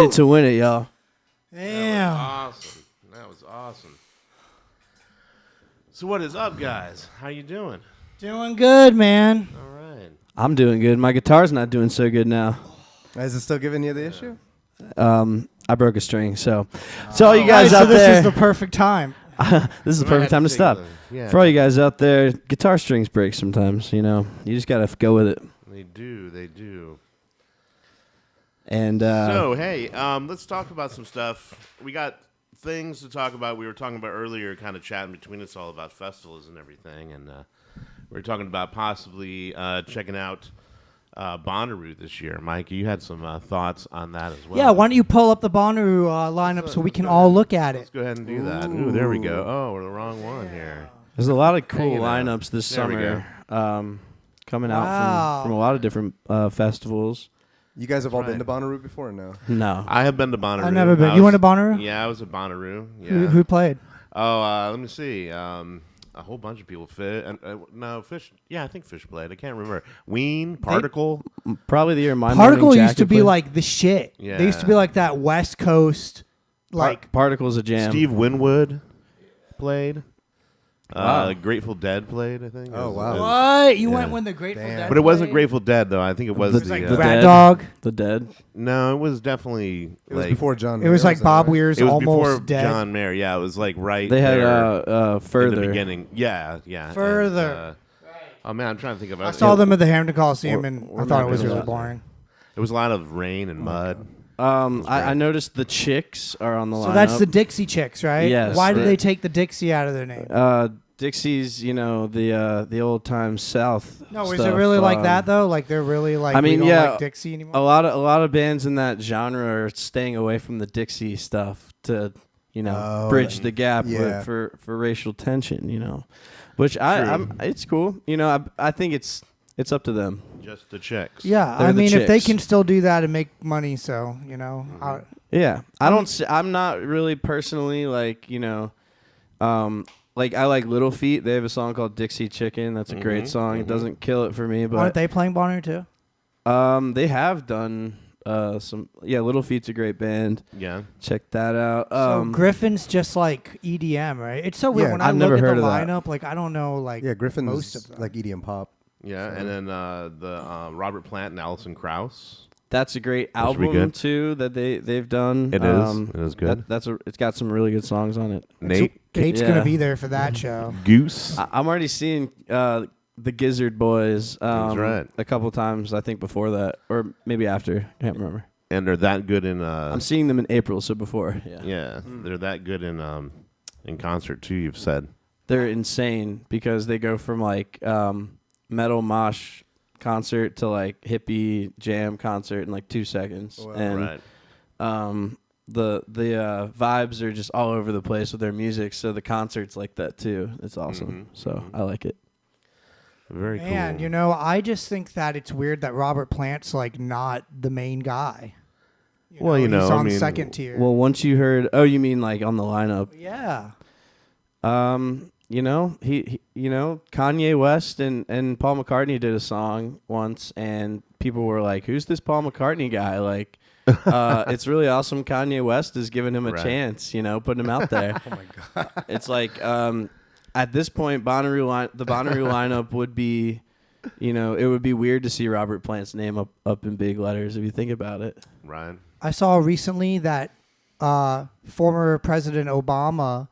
it to win it, y'all. Damn. That was awesome. So what is up, guys? How you doing? Doing good, man. All right. I'm doing good. My guitar's not doing so good now. Is it still giving you the issue? I broke a string, so all you guys so out this there, is the perfect time. this is the perfect time to stop. Yeah. For all you guys out there, guitar strings break sometimes. You just gotta go with it. They do. And So hey, let's talk about some stuff. We got things to talk about. We were talking about earlier, kind of chatting between us all about festivals and everything, and we were talking about possibly checking out Bonnaroo this year. Mike, you had some thoughts on that as well. Yeah, why don't you pull up the Bonnaroo lineup so we can all look at Let's it? go ahead and do that. Ooh, there we go. Oh, we're the wrong one here. there's a lot of cool Hanging out. lineups this There we summer coming Wow. out from a lot of different festivals. You guys have all been Right. to Bonnaroo before or no? No, I have been to Bonnaroo. I've never been. You went to Bonnaroo? Yeah, I was at Bonnaroo. Yeah. Who played? Oh, let me see. A whole bunch of people. Fish. Yeah, I think Fish played. I can't remember. Ween, Particle. probably the year my Particle Morning used to Jacket be played. like the shit. Yeah. They used to be like that West Coast, like Particle's a jam. Steve Winwood played. Wow. Grateful Dead played, I think. Oh, It was- wow. it was- what? You yeah. went when the Grateful Damn. Dead But it wasn't played? Grateful Dead though. I think it was It was the. like The Rat Dead. Dog. The Dead. No, it was definitely. It was like, before John. It was Mayer, like that Bob right? Weir's It was almost before dead. John Mayer. Yeah, it was like right. They had there Further. in the beginning. Yeah. and, Further. oh man, I'm trying to think of. I saw them at the Hampton Coliseum, and or I thought it was maybe really not. boring. It was a lot of rain and mud. I noticed the Chicks are on the lineup. So that's the Dixie Chicks, right? Yes. Why did Right. they take the Dixie out of their name? Dixie's, the old time South. No, is stuff. it really like that though? Like they're really like I mean, we don't yeah, like Dixie anymore. A lot of bands in that genre are staying away from the Dixie stuff to bridge the gap yeah. for racial tension. Which it's cool. I think it's up to them. Just the chicks. Yeah, They're I the mean, if they Chicks. can still do that and make money, so Yeah, I'm not really personally like I like Little Feat. They have a song called Dixie Chicken. That's a great song. It doesn't kill it for me, but aren't they playing Bonnaroo too? they have done some. Yeah, Little Feat's a great band. Yeah. Check that out. So Griffin's just like EDM, right? It's so weird Yeah. when I've I never look at heard the of that. lineup. Like I don't know, like Yeah, Griffin most is of them. like EDM pop. Yeah, and then the Robert Plant and Alison Krauss. That's a great That's pretty album good. too that they've done. It is. It is good. It's got some really good songs on it. Nate Nate's Yeah. gonna be there for that show. Goose. I'm already seeing the Gizzard Boys That's right. a couple times. I think before that or maybe after. Can't remember. And they're that good in. I'm seeing them in April, so before. Yeah. Yeah, they're that good in concert too. You've said. They're insane because they go from like metal mosh concert to like hippie jam concert in like 2 seconds. Wow. And Right. the vibes are just all over the place with their music, so the concert's like that too. It's awesome. So I like it. Very Man, cool. I just think that it's weird that Robert Plant's like not the main guy. Well, he's I on mean, second tier. Well, once you heard, you mean like on the lineup? yeah. He Kanye West and Paul McCartney did a song once, and people were like, "Who's this Paul McCartney guy?" Like, it's really awesome. Kanye West is giving him a Right. chance, putting him out there. Oh my god! It's like at this point, the Bonnaroo lineup would be, it would be weird to see Robert Plant's name up in big letters if you think about it. Ryan. I saw recently that former President Obama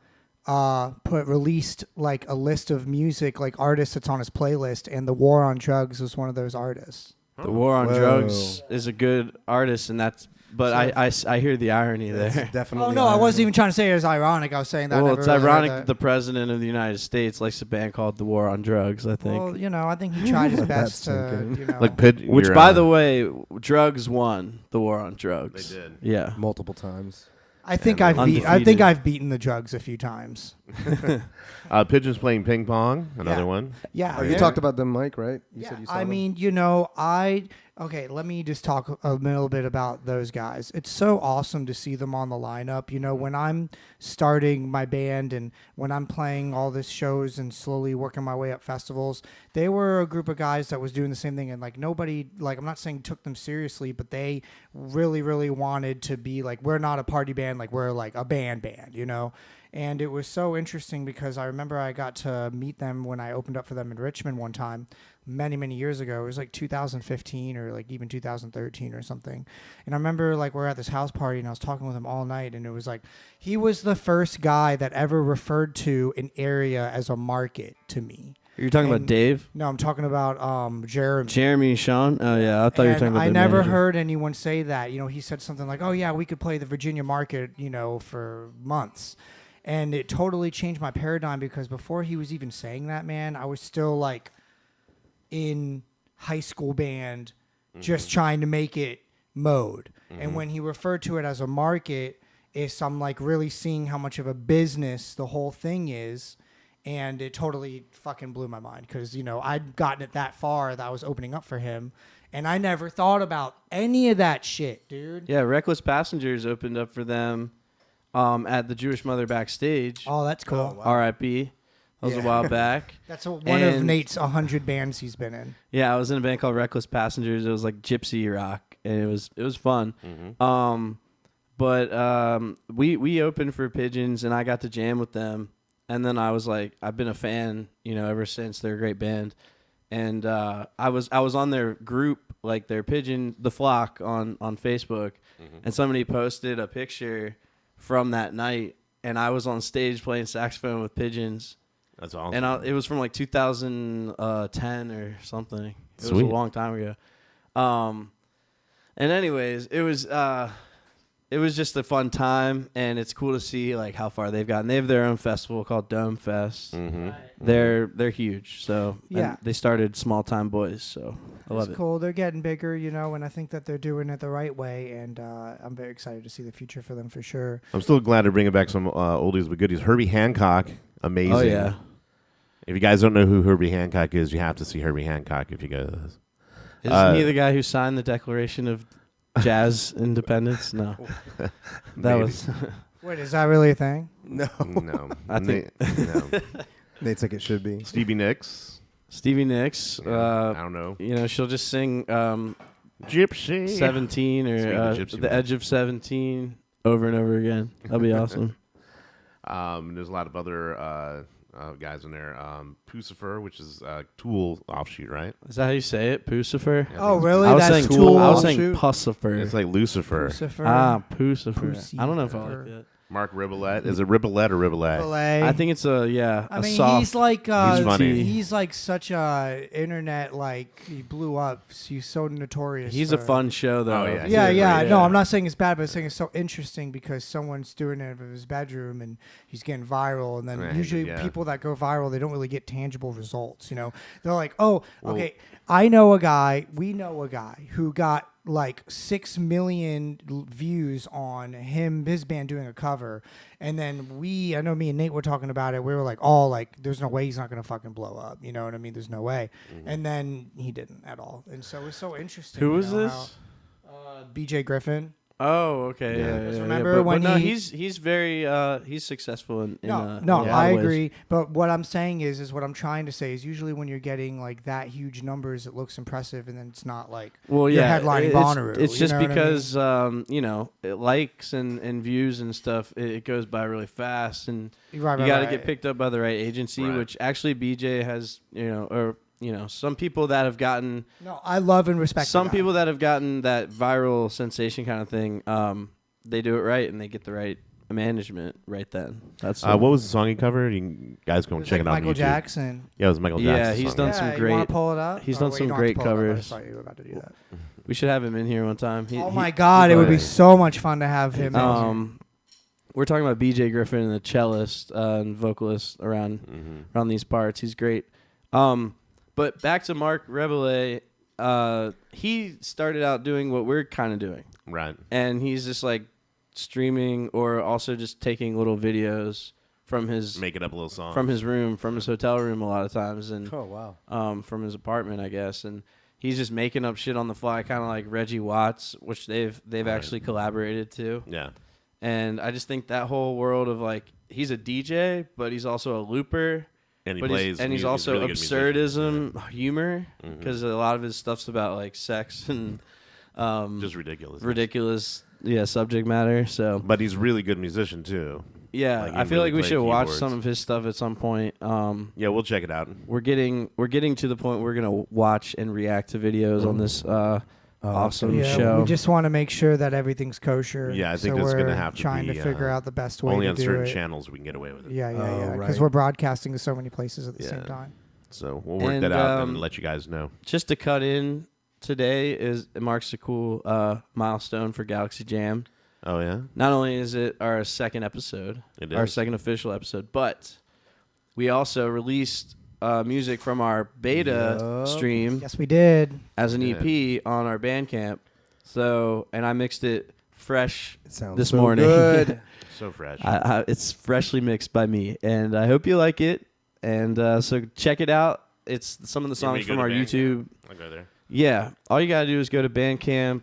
released like a list of music, like artists that's on his playlist, and The War on Drugs was one of those artists. The War on Whoa. Drugs is a good artist, and that's. But I hear the irony there. It's definitely. Oh no, I wasn't even trying to say it as ironic. I was saying that. I Well, never it's really heard ironic that. the president of the United States likes a band called The War on Drugs, I think. Well, I think he tried his Let that best to, sink in. Like Which, by the way, Drugs won the War on Drugs. They did. Yeah. multiple times. I think Yeah, I've undefeated. I think I've beaten the Drugs a few times. Pigeons playing ping pong, another one. Yeah. Oh, you they're- talked about them, Mike, right? You said you saw I them. mean, okay, let me just talk a little bit about those guys. It's so awesome to see them on the lineup. When I'm starting my band and when I'm playing all these shows and slowly working my way up festivals, they were a group of guys that was doing the same thing. And like nobody, like I'm not saying took them seriously, but they really, really wanted to be like, we're not a party band, like we're like a band, And it was so interesting because I remember I got to meet them when I opened up for them in Richmond one time many, many years ago. It was like 2015 or like even 2013 or something. And I remember like we're at this house party and I was talking with him all night, and it was like he was the first guy that ever referred to an area as a market to me. You're talking about And- Dave? No, I'm talking about Jeremy. Jeremy, Sean? Oh, yeah. I thought you were talking about I the never manager. heard anyone say that. He said something like, "Oh yeah, we could play the Virginia market, for months." And it totally changed my paradigm because before he was even saying that, man, I was still like in high school band, just trying to make it mode. And when he referred to it as a market, I'm like really seeing how much of a business the whole thing is. And it totally fucking blew my mind because, I'd gotten it that far that I was opening up for him. And I never thought about any of that shit, dude. Yeah, Reckless Passengers opened up for them at the Jewish Mother backstage. Oh, that's cool. Oh, wow. R.I.P. That was a while back. That's one of And- Nate's 100 bands he's been in. Yeah, I was in a band called Reckless Passengers. It was like gypsy rock, and it was fun. But we opened for Pigeons, and I got to jam with them. And then I was like, I've been a fan, ever since. They're a great band. And I was on their group, like their Pigeon, The Flock on Facebook, and somebody posted a picture from that night, and I was on stage playing saxophone with Pigeons. That's awesome. And it was from like 2010 or something. It was Sweet. a long time ago. And anyways, it was just a fun time, and it's cool to see like how far they've gotten. They have their own festival called Dome Fest. They're huge. So and Yeah. they started Small Time Boys. So I love It's it. cool. They're getting bigger, and I think that they're doing it the right way. And I'm very excited to see the future for them for sure. I'm still glad to bring back some oldies but goodies. Herbie Hancock, amazing. Oh yeah. If you guys don't know who Herbie Hancock is, you have to see Herbie Hancock if you go to this. Isn't he the guy who signed the Declaration of Jazz Independence? No, that Maybe. was. Wait, is that really a thing? No. No. I think- no. Nate's like it should be. Stevie Nicks. Stevie Nicks. I don't know. She'll just sing Gypsy. 17 Sweet or Gypsy The Man. Edge of 17 over and over again. That'd be awesome. There's a lot of other guys in there. Pucifer, which is Tool offshoot, right? Is that how you say it? Pucifer? Yeah, Oh, it's- really? I was That's saying Tool I was saying offshoot? Pucifer. It's like Lucifer. Lucifer. Pucifer. I don't know if I like Pucifer. that. Mark Ribbolette. Is it Ribbolette or Ribbolette? Belay. I think it's a I mean, soft. he's like He's funny. He's like such a internet he blew up. He's so notorious. He's a for- fun show though. Oh, yeah. Yeah, He's yeah. great. No, Yeah. I'm not saying it's bad, but I'm saying it's so interesting because someone's doing it in his bedroom and he's getting viral. And then Right, usually yeah. people that go viral, they don't really get tangible results. They're like, oh, Well- okay. We know a guy who got like 6 million views on his band doing a cover. And then I know me and Nate were talking about it. We were like, oh, like, there's no way he's not going to fucking blow up. You know what I mean? There's no way. And then he didn't at all. And so it's so interesting. Who you was know, this? how, BJ Griffin. Oh, okay. Yeah. Yeah. Just yeah, remember but, when no, he- he's very he's successful in No, a no, lot of I ways. agree. But what I'm saying is what I'm trying to say is usually when you're getting like that huge numbers, it looks impressive, and then it's not like Well, you're yeah, headlining it's, Bonnaroo. It's you just know what I mean? because it likes and views and stuff. It goes by really fast, and Right, you right, got to right. get picked up by the right agency. Right. Which actually BJ has, some people that have gotten No, I love and respect some the guy. people that have gotten that viral sensation kind of thing. They do it right, and they get the right management right then. That's What was the song he covered? You guys go It was check like it out Michael on YouTube. Jackson. Yeah, it was Michael Yeah, Jackson. he's song. done some You great- want to pull it up? he's Oh, done wait, some you don't have to great pull it up. I covers. just thought you were about to do that. We should have him in here one time. Oh my God, it would be so much fun to have him. in here. We're talking about BJ Griffin, the cellist and vocalist around these parts. He's great. But back to Mark Rebele, he started out doing what we're kind of doing, Right. and he's just like streaming or also just taking little videos from his making up a little song from his room, from his hotel room a lot of times, and Oh wow. from his apartment, I guess, and he's just making up shit on the fly, kind of like Reggie Watts, which they've actually collaborated to. Yeah. And I just think that whole world of like he's a DJ, but he's also a looper. And he But plays, he's also really good musician. absurdism, humor, because a lot of his stuff's about like sex and Just ridiculous. ridiculous, subject matter. So, But he's a really good musician too. yeah, Like, he I feel really like we plays should watch keyboards. some of his stuff at some point. Yeah, we'll check it out. We're getting to the point we're gonna watch and react to videos on this awesome Yeah, show. we just want to make sure that everything's kosher. Yeah, I think so that's we're gonna have to trying be, to figure out the best way Only to on do certain it. channels we can get away with it. Yeah, because right. we're broadcasting to so many places at the Yeah. same time. So we'll work And, that out and let you guys know. Just to cut in, today it marks a cool milestone for Galaxy Jam. Oh yeah, Not only is it our second episode, It our is. second official episode, but we also released music from our beta Yup. stream Yes, we did. as an EP on our Bandcamp. So, and I mixed it fresh It sounds this so morning. good. so fresh. It's freshly mixed by me, and I hope you like it. And so check it out. It's some of the You want me songs to go from our to YouTube. I'll go there. Yeah, all you gotta do is go to Bandcamp.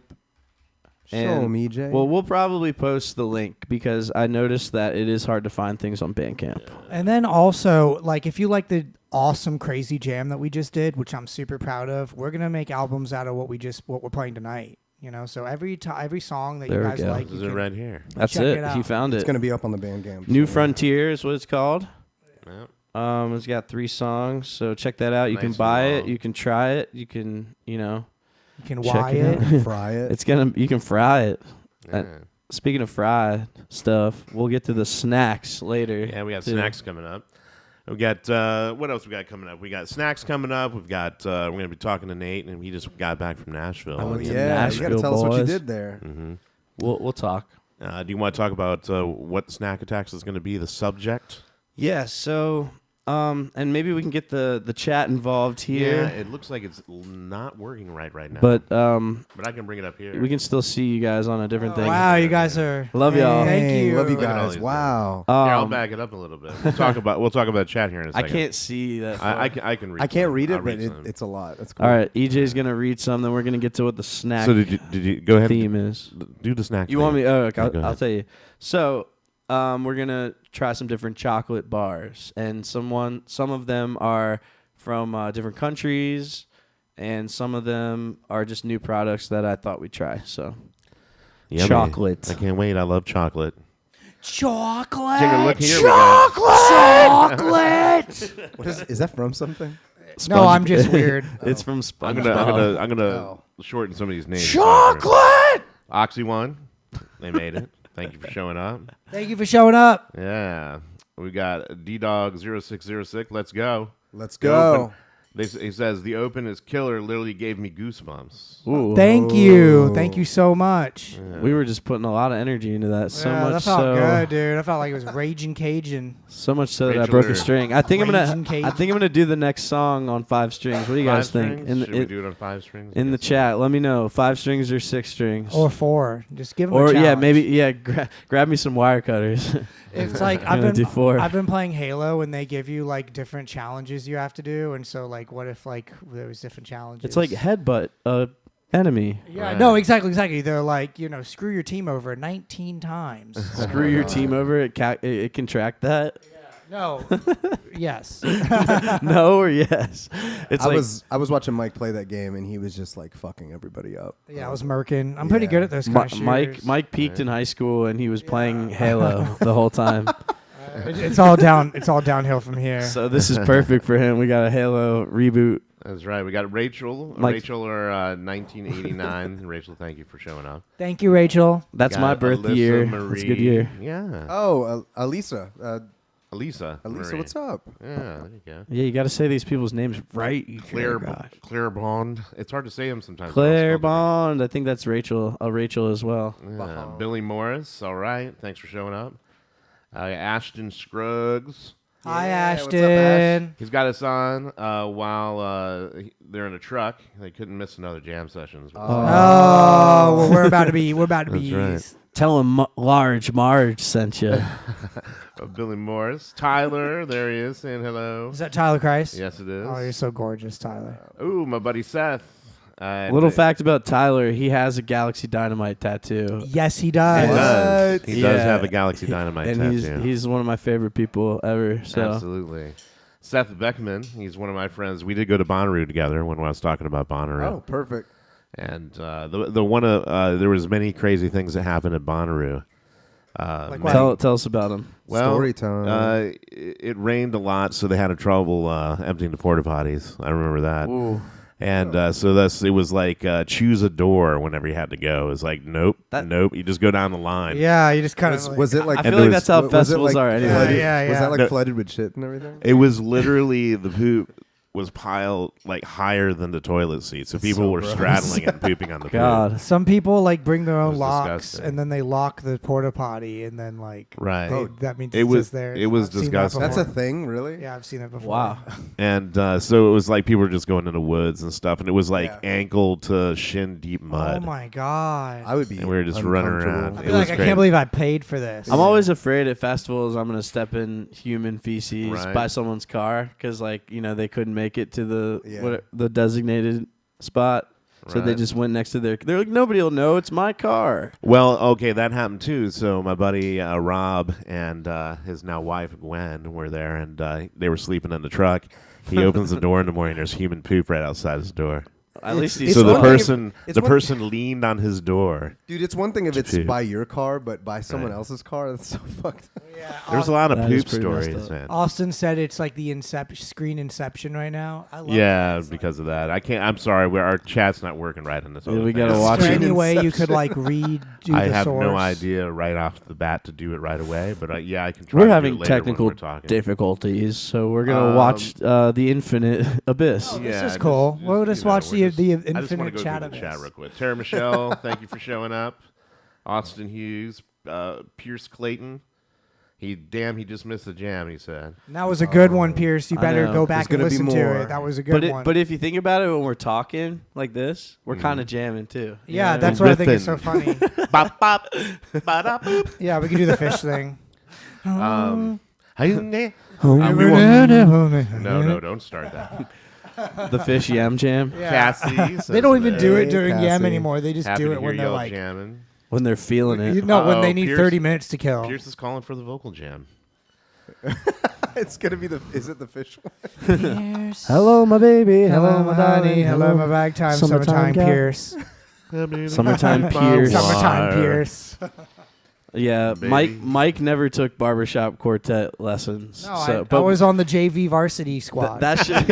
Show And- me, Jay. Well, we'll probably post the link because I noticed that it is hard to find things on Bandcamp. And then also, like, if you like the awesome crazy jam that we just did, which I'm super proud of, we're gonna make albums out of what we're playing tonight. You know, so every song that There you we guys go. like, This you is it can, right here. That's Check it. it out. He found it's it. gonna be up on the Bandcamp. New so- Frontier is what it's called. Yeah. It's got 3 songs, so check that out. You Nice can and buy it. long. You can try it. You can, you can check why it it. out. Fry it. You can fry it. Yeah. Speaking of fried stuff, we'll get to the snacks later. Yeah, we got too. snacks coming up. We got what else we got coming up? We got snacks coming up. We've got we're gonna be talking to Nate, and he just got back from Nashville. I went to yeah, you Nashville, gotta tell us what you boys. did there. Mm-hmm. We'll talk. Do you want to talk about what snack attacks is going to be the subject? Yeah. So, and maybe we can get the chat involved here. Yeah, it looks like it's not working right now. But but I can bring it up here. we can still see you guys on a different thing. Wow, you guys are. Love y'all. Thank Dang, you. Love you Look at all guys. these Wow. Here, I'll Um, back it up a little bit. We'll talk about chat here in a I second. can't see that. I can read. I can't some. read it, I'll but some. it's a lot. That's cool. All right, EJ's gonna read some. Then we're gonna get to what the snack So did you go ahead? theme is. And do the snack. You want me? Oh, okay, Yeah, go I'll ahead. tell you. So, we're gonna try some different chocolate bars, and some of them are from different countries, and some of them are just new products that I thought we'd try. So, Yummy. chocolate. I can't wait. I love chocolate. Chocolate. Take a look here. We got, Chocolate. What is that from something? No, I'm just weird. It's from I'm SpongeBob. gonna Oh. shorten some of these names. Chocolate. Oxy One. They made it. Thank you for showing up. Thank you for showing up. Yeah. We got D-Dog 0606. Let's go. Let's The go. open- he says, the open is killer. Literally gave me goosebumps. Ooh. Thank you. Thank you so much. We were just putting a lot of energy into that. So Yeah, much that felt so, good, dude. I felt like it was Raging Cajun. so much so that I Rachel broke or- a string. I think I'm Raging gonna do the next song on 5 strings. What do you guys Five think? strings? Should we do it on 5 strings? In the chat, let me know 5 strings or 6 strings. Or 4. Just give them a Or challenge. yeah, maybe grab me some wire cutters. It's like I'm gonna do 4. I've been playing Halo and they give you like different challenges you have to do, and so like what if like there was different challenges? It's like headbutt a enemy. yeah, Right. no, exactly. They're like, screw your team over 19 times. Screw your team over. It can track that. No. Yes. No or yes. It's I was watching Mike play that game, and he was just like fucking everybody up. Yeah, I was murking. I'm pretty Yeah. good at those kind of shooters. Mike peaked in high school and he was playing Halo the whole time. It's all down. It's all downhill from here. So this is perfect for him. We got a Halo reboot. That's right. We got Rachel. Mike- Rachel, or 1989. Rachel, thank you for showing up. Thank you, Rachel. That's Got my birth Alyssa year. Marie. That's a good year. Yeah. Oh, Alisa. Elisa. Alisa, Marie. what's up? Yeah, there you go. Yeah, you got to say these people's names right. Claire, gosh. Claire Bond. It's hard to say them sometimes. Claire Bond. I think that's Rachel. Rachel as well. Yeah. Billy Morris. All right. Thanks for showing up. Ashton Scruggs. Hi, Yeah, what's up, Ashton. He's got us on while they're in a truck. They couldn't miss another jam sessions. Oh, well, we're about to be That's right. Tell him Large Marge sent you. Billy Morris. Tyler, there he is, saying hello. Is that Tyler Christ? Yes, it is. Oh, you're so gorgeous, Tyler. Ooh, my buddy Seth. Little fact about Tyler, he has a Galaxy Dynamite tattoo. Yes, he He does. does. He does Yeah. have a Galaxy Dynamite and tattoo. he's one of my favorite people ever. So Absolutely. Seth Beckman, he's one of my friends. We did go to Bonnaroo together when I was talking about Bonnaroo. Oh, perfect. And the one there was many crazy things that happened at Bonnaroo. Like Matt- tell us about him. Well, Story time. it rained a lot, so they had trouble emptying the porta potties. I remember that. Ooh. And so it was like choose a door whenever you had to go. It was like nope. You just go down the line. Yeah, you just kind of. Was it like? I feel like that's how was it festivals like are anyway. flooded- Yeah. Was that like No. flooded with shit and everything? It was literally the poop was piled like higher than the toilet seat, so people so were gross. straddling and pooping on the poop. God. Some people like bring their own was locks disgusting. and then they lock the porta potty and then like Right. that means It it's was- just there. it was I've seen that disgusting. That's a before. thing, really? Yeah, I've seen it before. Wow. And so it was like people were just going in the woods and stuff, and it was like Yeah. ankle to shin deep mud. Oh my god. I would be. And we were just running around. uncomfortable. I It feel was like I great. can't believe I paid for this. I'm always afraid at festivals I'm gonna step in human feces Right. by someone's car because like they couldn't make it to the Yeah. the designated spot, so they Right. just went next to they're like nobody will know it's my car. Well, okay, that happened too. So my buddy Rob and his now wife Gwen were there, and they were sleeping in the truck. He opens the door in the morning. There's human poop right outside his door. At least It's he's So the one thing if- person, it's the one- person leaned on his door. Dude, it's one thing if it's Poop. by your car, but by someone Right. else's car, that's so fucked. Yeah, There's a lot of That is poop pretty messed stories, up. man. Austin said it's like the screen Inception right now. I love Yeah, that. It's because of that. I can't. I'm sorry. Our chat's not working right on this. Yeah, other we thing. gotta Is watch there it. any way you could like redo I the have source? no idea right off the bat to do it right away, but yeah, I can try. We're to do having it later when technical we're talking. difficulties, so we're gonna watch the Infinite Abyss. Oh, this Yeah, is cool. We'll just watch the I just wanna Infinite go Chat through of the chat this. real quick. Tara Michelle, thank you for showing up. Austin Hughes, Pierce Clayton. He just missed the jam. He said. And that was a good one, Pierce. You I better know. go back There's and gonna be listen to more. it. That was a good one. But if you think about it, when we're talking like this, we're kind of jamming too. You yeah, know that's what what I think is so Ripping. funny. Bop bop, ba-da, boop. Yeah, we can do the fish thing. Hey, No, no, don't start that. I mean? The fish yam jam Cassie, They don't even do it Hey, during Yam Cassie. anymore. They just Happy do to it hear when they're y'all like, jamming. when they're feeling it. when they need Pierce- 30 minutes to kill. Pierce is calling for the vocal jam. It's gonna be is it the fish one? Hello, my baby. Hello, my daddy. Hello, my ragtime. Summertime, gal. Pierce. Summertime Pierce. Summertime, Pierce. Yeah, Baby. Mike never took barbershop quartet lessons. No, so, I was on the JV varsity squad. that should,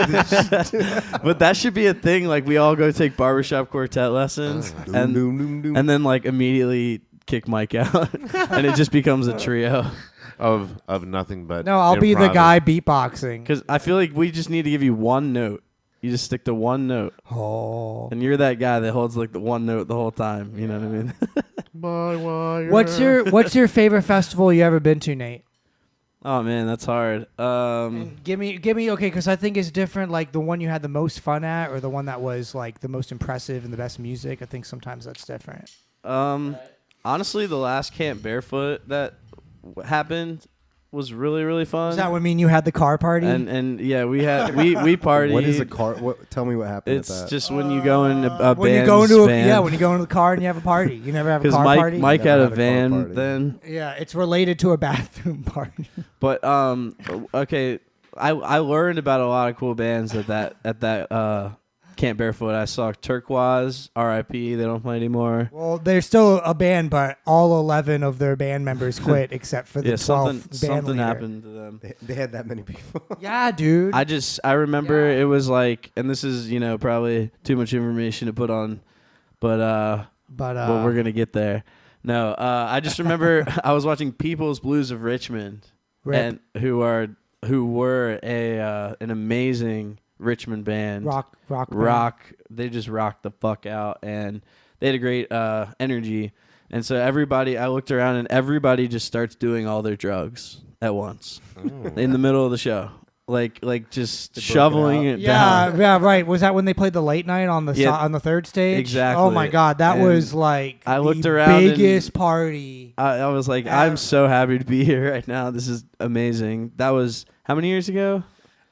but that should be a thing. Like we all go take barbershop quartet lessons, and Doom, doom, doom. and then like immediately kick Mike out, and it just becomes a trio. of nothing but no, I'll be the improv. guy beatboxing. Because I feel like we just need to give you one note. You just stick to one note, Oh. and you're that guy that holds like the one note the whole time. You know what I mean? By wire. What's your favorite festival you ever been to, Nate? Oh man, that's hard. And give me okay, because I think it's different. Like the one you had the most fun at, or the one that was like the most impressive and the best music. I think sometimes that's different. Honestly, the last Camp Barefoot that happened was really really fun. Does that would mean you had the car party? And yeah, we partied. What is a car? Tell me what happened. It's at that. just when you go in a when you band's go into van. when you go into the car and you have a party. You never have a Because car party. Mike Never had a had a car van party. then. Yeah, it's related to a bathroom party. But okay, I learned about a lot of cool bands at that Camp Barefoot. I saw Turquoise, R.I.P. They don't play anymore. Well, they're still a band, but all 11 of their band members quit except for the Yeah, 12th band something leader. happened to them. They had that many people. Yeah, dude. I remember it was like, and this is probably too much information to put on, but well, we're gonna get there. No, I just remember I was watching People's Blues of Richmond, Rip. and who were an amazing Richmond band. rock. band. They just rocked the fuck out, and they had a great energy. And so I looked around, and everybody just starts doing all their drugs at once in the middle of the show. like just They broke it shoveling out. it Yeah, down. yeah, right. Was that when they played the late night on the Yeah, on the third stage? exactly. Oh my God, that And was like I looked the around and- biggest party. I was like, ever. I'm so happy to be here right now. This is amazing. That was how many years ago?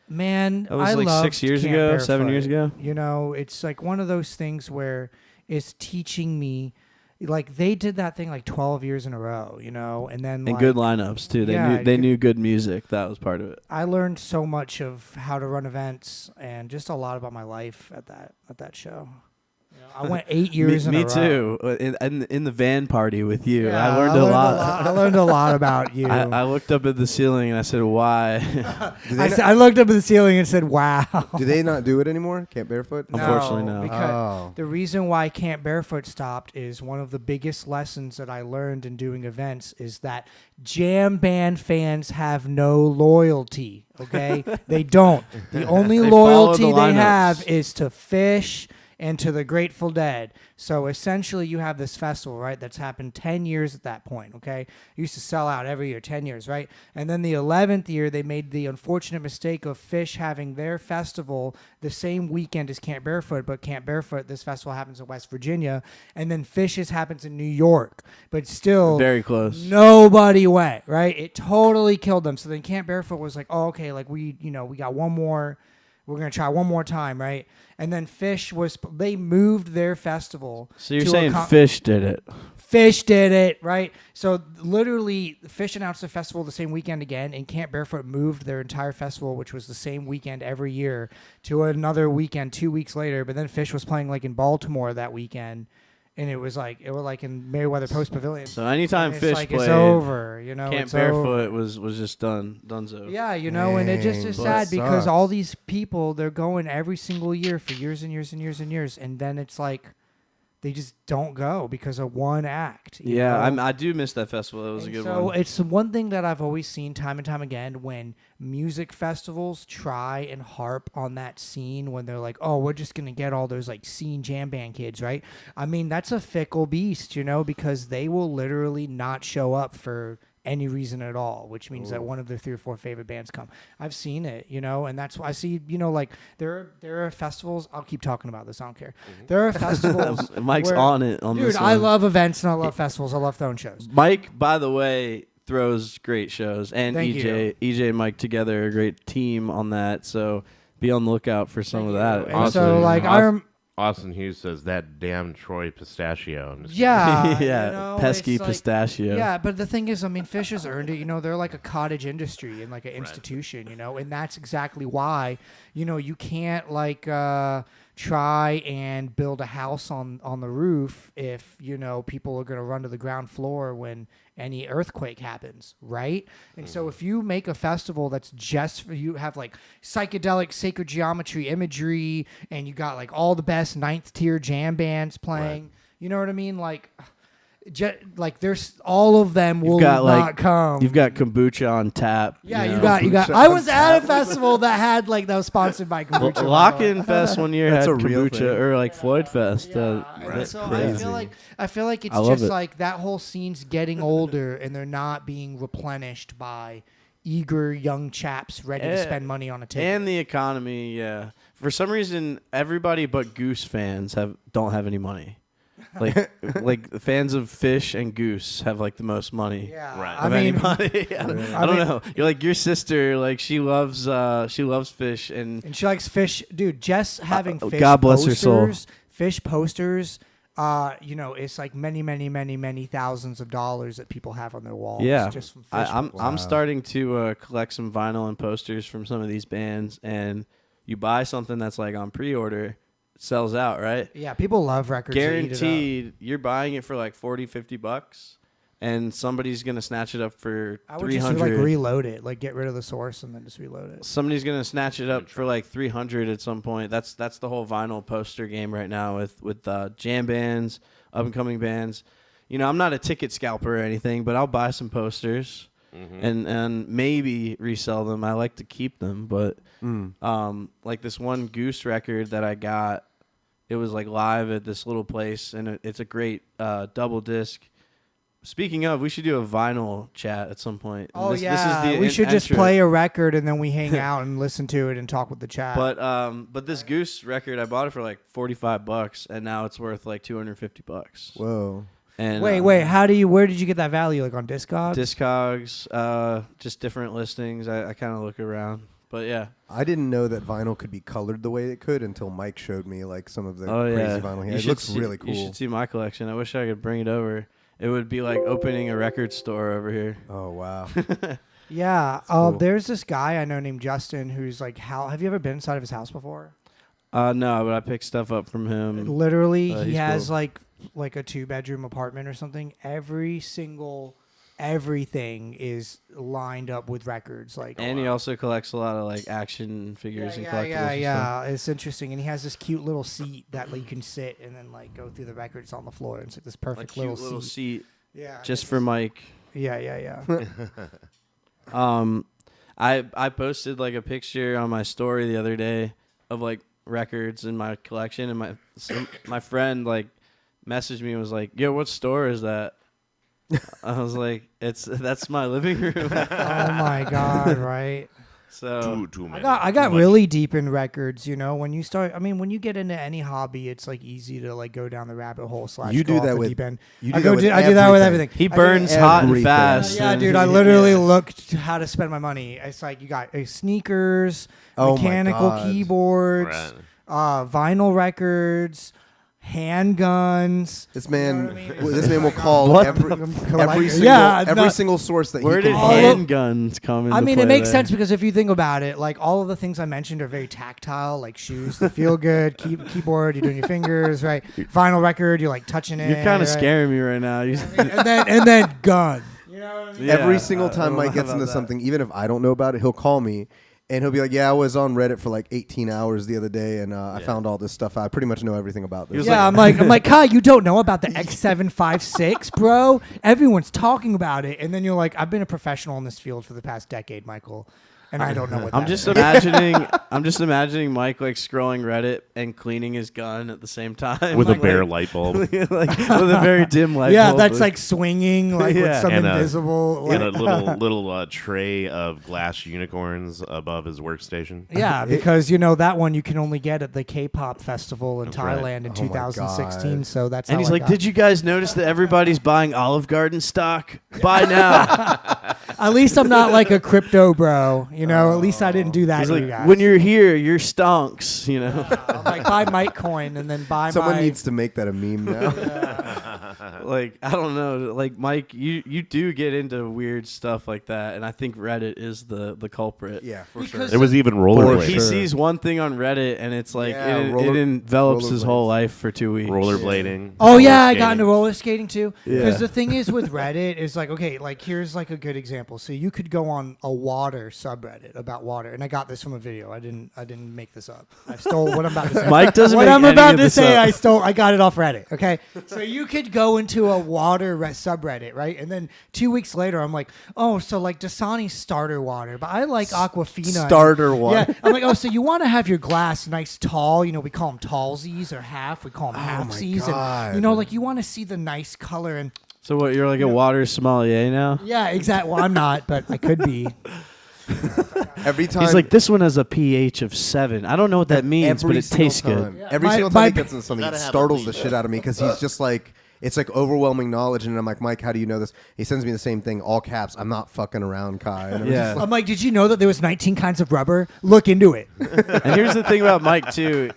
Man, That was I like loved 6 years Camp ago, Barefoot. 7 years ago. You know, it's like one of those things where it's teaching me. Like they did that thing like 12 years in a row, you know, and then And like, good lineups too. They Yeah, knew they good- knew good music. That was part of it. I learned so much of how to run events and just a lot about my life at that show. You know, I went 8 years me in a row. too. In the van party with you, Yeah, I learned a lot. I learned a lot about you. I looked up at the ceiling and I said, "Why?" I looked up at the ceiling and said, "Wow." Do they not do it anymore? Camp Barefoot? Unfortunately, no. Because Oh. the reason why Camp Barefoot stopped is one of the biggest lessons that I learned in doing events is that jam band fans have no loyalty. Okay, they don't. The only They follow loyalty the they lineups. have is to Fish and to the Grateful Dead. So essentially, you have this festival, right? That's happened 10 years at that point. Okay, it used to sell out every year, 10 years, right? And then the 11th year, they made the unfortunate mistake of Fish having their festival the same weekend as Camp Barefoot, but Camp Barefoot, this festival happens in West Virginia, and then Fish's happens in New York, but still Very close. nobody went, right? It totally killed them. So then Camp Barefoot was like, oh, okay, like we got one more. We're going to try one more time, right? And then they moved their festival. So you're to saying Fish did it? Fish did it, right? So literally, Fish announced the festival the same weekend again, and Camp Barefoot moved their entire festival, which was the same weekend every year, to another weekend 2 weeks later. But then Fish was playing like in Baltimore that weekend, and it was like in Merriweather Post Pavilion. So anytime And it's Fish like, played, it's over, you know. Camp it's Barefoot over. was just donezo. Yeah, you know, and it just Dang, is that sad because sucks. all these people, they're going every single year for years and years and years and years, and then it's like they just don't go because of one act. you Yeah, know? I do miss that festival. It was a And good so one. it's one thing that I've always seen time and time again when music festivals try and harp on that scene when they're like, oh, we're just going to get all those like scene jam band kids, right? I mean, that's a fickle beast, you know, because they will literally not show up for any reason at all, which means that one of their 3 or 4 favorite bands come. I've seen it, you know, and that's why I see, you know, like there are festivals. I'll keep talking about this. I don't care. There are festivals. Mike's where- on it on Dude, this one. I love events and I love festivals. I love throwing shows. Mike, by the way, throws great shows, and Thank EJ and Mike together are a great team on that. So be on the lookout for some of that. And so, like, Austin Hughes says that damn Troy pistachio. I'm just- yeah, yeah, you know, pesky it's like- pistachio. Yeah, but the thing is, I mean, Fish has earned it. You know, they're like a cottage industry and like an institution. You know, and that's exactly why you can't like try and build a house on the roof if people are going to run to the ground floor when any earthquake happens, right? And so if you make a festival that's just for you, have like psychedelic sacred geometry imagery, and you got like all the best 9th tier jam bands playing, you know what I mean? Like there's all of them will not come. You've got kombucha on tap. Yeah, you you know. got. I was at a festival that was sponsored by kombucha. Lock-in Fest one year That's had a real kombucha, thing. or like Floyd Fest. Yeah, and that's so crazy. I feel like it's I love just it. like that whole scene's getting older, and they're not being replenished by eager young chaps ready to spend money on a ticket. And the economy, yeah. For some reason, everybody but Goose fans don't have any money. Like fans of Fish and Goose have like the most money. Yeah, Right. I Of mean, anybody. I don't know. You're like your sister. Like she loves Fish and and she likes Fish, dude. Just having Fish God bless her soul. Fish posters. It's like many thousands of dollars that people have on their walls. yeah. just from Fish. I'm Wow. starting to collect some vinyl and posters from some of these bands, and you buy something that's like on pre-order, it sells out, right? Yeah, people love records. that eat it up. Guaranteed, you're buying it for like $40-$50, and somebody's gonna snatch it up for I would just like $300. reload it, like get rid of the source and then just reload it. Somebody's gonna snatch it up for like $300 at some point. That's the whole vinyl poster game right now with jam bands, up and coming bands. I'm not a ticket scalper or anything, but I'll buy some posters and maybe resell them. I like to keep them, but like this one Goose record that I got, it was like live at this little place, and it's a great double disc. Speaking of, we should do a vinyl chat at some point. Oh this yeah, is the we should just intro. play a record and then we hang out and listen to it and talk with the chat. But this Goose record, I bought it for like $45, and now it's worth like $250. Whoa. And wait, where did you get that value? Like on Discogs? Discogs, just different listings. I kind of look around, but yeah. I didn't know that vinyl could be colored the way it could until Mike showed me like some of the Oh crazy yeah, vinyl. You It should looks see- really cool. You should see my collection. I wish I could bring it over. It would be like opening a record store over here. Oh wow. Yeah. cool. There's this guy I know named Justin who's like, have you ever been inside of his house before? No, but I picked stuff up from him. Literally, he he's has cool. like a 2-bedroom apartment or something. Everything is lined up with records. Like, And he also collects a lot of like action figures and collectibles. and stuff. yeah. It's interesting, and he has this cute little seat that you can sit and then like go through the records on the floor. It's like this Like perfect cute little seat. seat Yeah, just for Mike. yeah. I posted like a picture on my story the other day of like records in my collection, and my friend like messaged me and was like, "Yo, what store is that?" I was like, that's my living room." Oh my god, right? So Too many. I got Too much. really deep in records, when you start, when you get into any hobby, it's like easy to like go down the rabbit hole / You go do off that the with- deep end. You I do do that with everything. he I do burns it- hot and everything. fast. Yeah, and dude, he- I literally looked how to spend my money. It's like you got sneakers, Oh my mechanical God. keyboards, Right. vinyl records, handguns. This man, what I mean? this man will call What? every Yeah, single source that Where he did can All find. handguns come into I mean, play it makes there? sense because if you think about it, like all of the things I mentioned are very tactile, like shoes that feel good, keyboard, you're doing your fingers, right? Vinyl record, you're like touching it. You're kind of right? scaring me right now. and then gun. You know what I mean? Yeah, Every single I time don't Mike know gets about into that. something, even if I don't know about it, he'll call me and he'll be like, "Yeah, I was on Reddit for like 18 hours the other day, and I found all this stuff. I pretty much know everything about this." was Yeah, I'm like, Kai, you don't know about the X756, bro? Everyone's talking about it, and then you're like, I've been a professional in this field for the past decade, Michael, and I don't know what. I'm that just is. imagining Mike like scrolling Reddit and cleaning his gun at the same time With a like, bare light bulb like with a very dim light Yeah, bulb. that's like swinging, like with Yeah. some And, invisible. and a Like, little tray of glass unicorns above his workstation. yeah, because that one you can only get at the K-pop festival in That's right. Thailand in Oh my 2016. God. So that's and how he's I like, got- "Did you guys notice that everybody's buying Olive Garden stock? Buy now." At least I'm not like a crypto bro. At least I didn't do that. He's to you like, guys. "When you're here, you're stonks." I'm like, buy Mitecoin and then buy Someone my. needs to make that a meme now. Like, I don't know. Like, Mike, you do get into weird stuff like that, and I think Reddit is the culprit. Yeah, for Because- There was even For rollerblades. He sure. sees one thing on Reddit, and it's like Yeah, it envelops his rollerblades. whole life for 2 weeks. Rollerblading. Oh yeah, I roller got into skating. roller skating too. Because Yeah. the thing is with Reddit is like, okay, like here's like a good example. So you could go on a water subreddit about water, and I got this from a video. I didn't make this up. I stole what I'm about to say. Mike doesn't What make I'm any about of to this say, up. I got it off Reddit. Okay, so you could go into a water subreddit, right? And then 2 weeks later, I'm like, oh, so like Dasani's starter water, but I like Aquafina. Starter water. Yeah, I'm like, oh, so you want to have your glass nice tall? We call them tallsies or half. We call them halfsies, and God. like you want to see the nice color and. So what? You're like a water sommelier now? Yeah, exactly. Well, I'm not, but I could be. Every time He's like, this one has a pH of 7. I don't know what that means, but every it single tastes time. good. Yeah. Every My- single my- time he gets into something, it Gotta have startles a the beat. shit out of me because he's just like, it's like overwhelming knowledge. And I'm like, Mike, how do you know this? He sends me the same thing, all caps. I'm not fucking around, Kai. And I'm Yeah. just like, I'm like, did you know that there was 19 kinds of rubber? Look into it. And here's the thing about Mike too.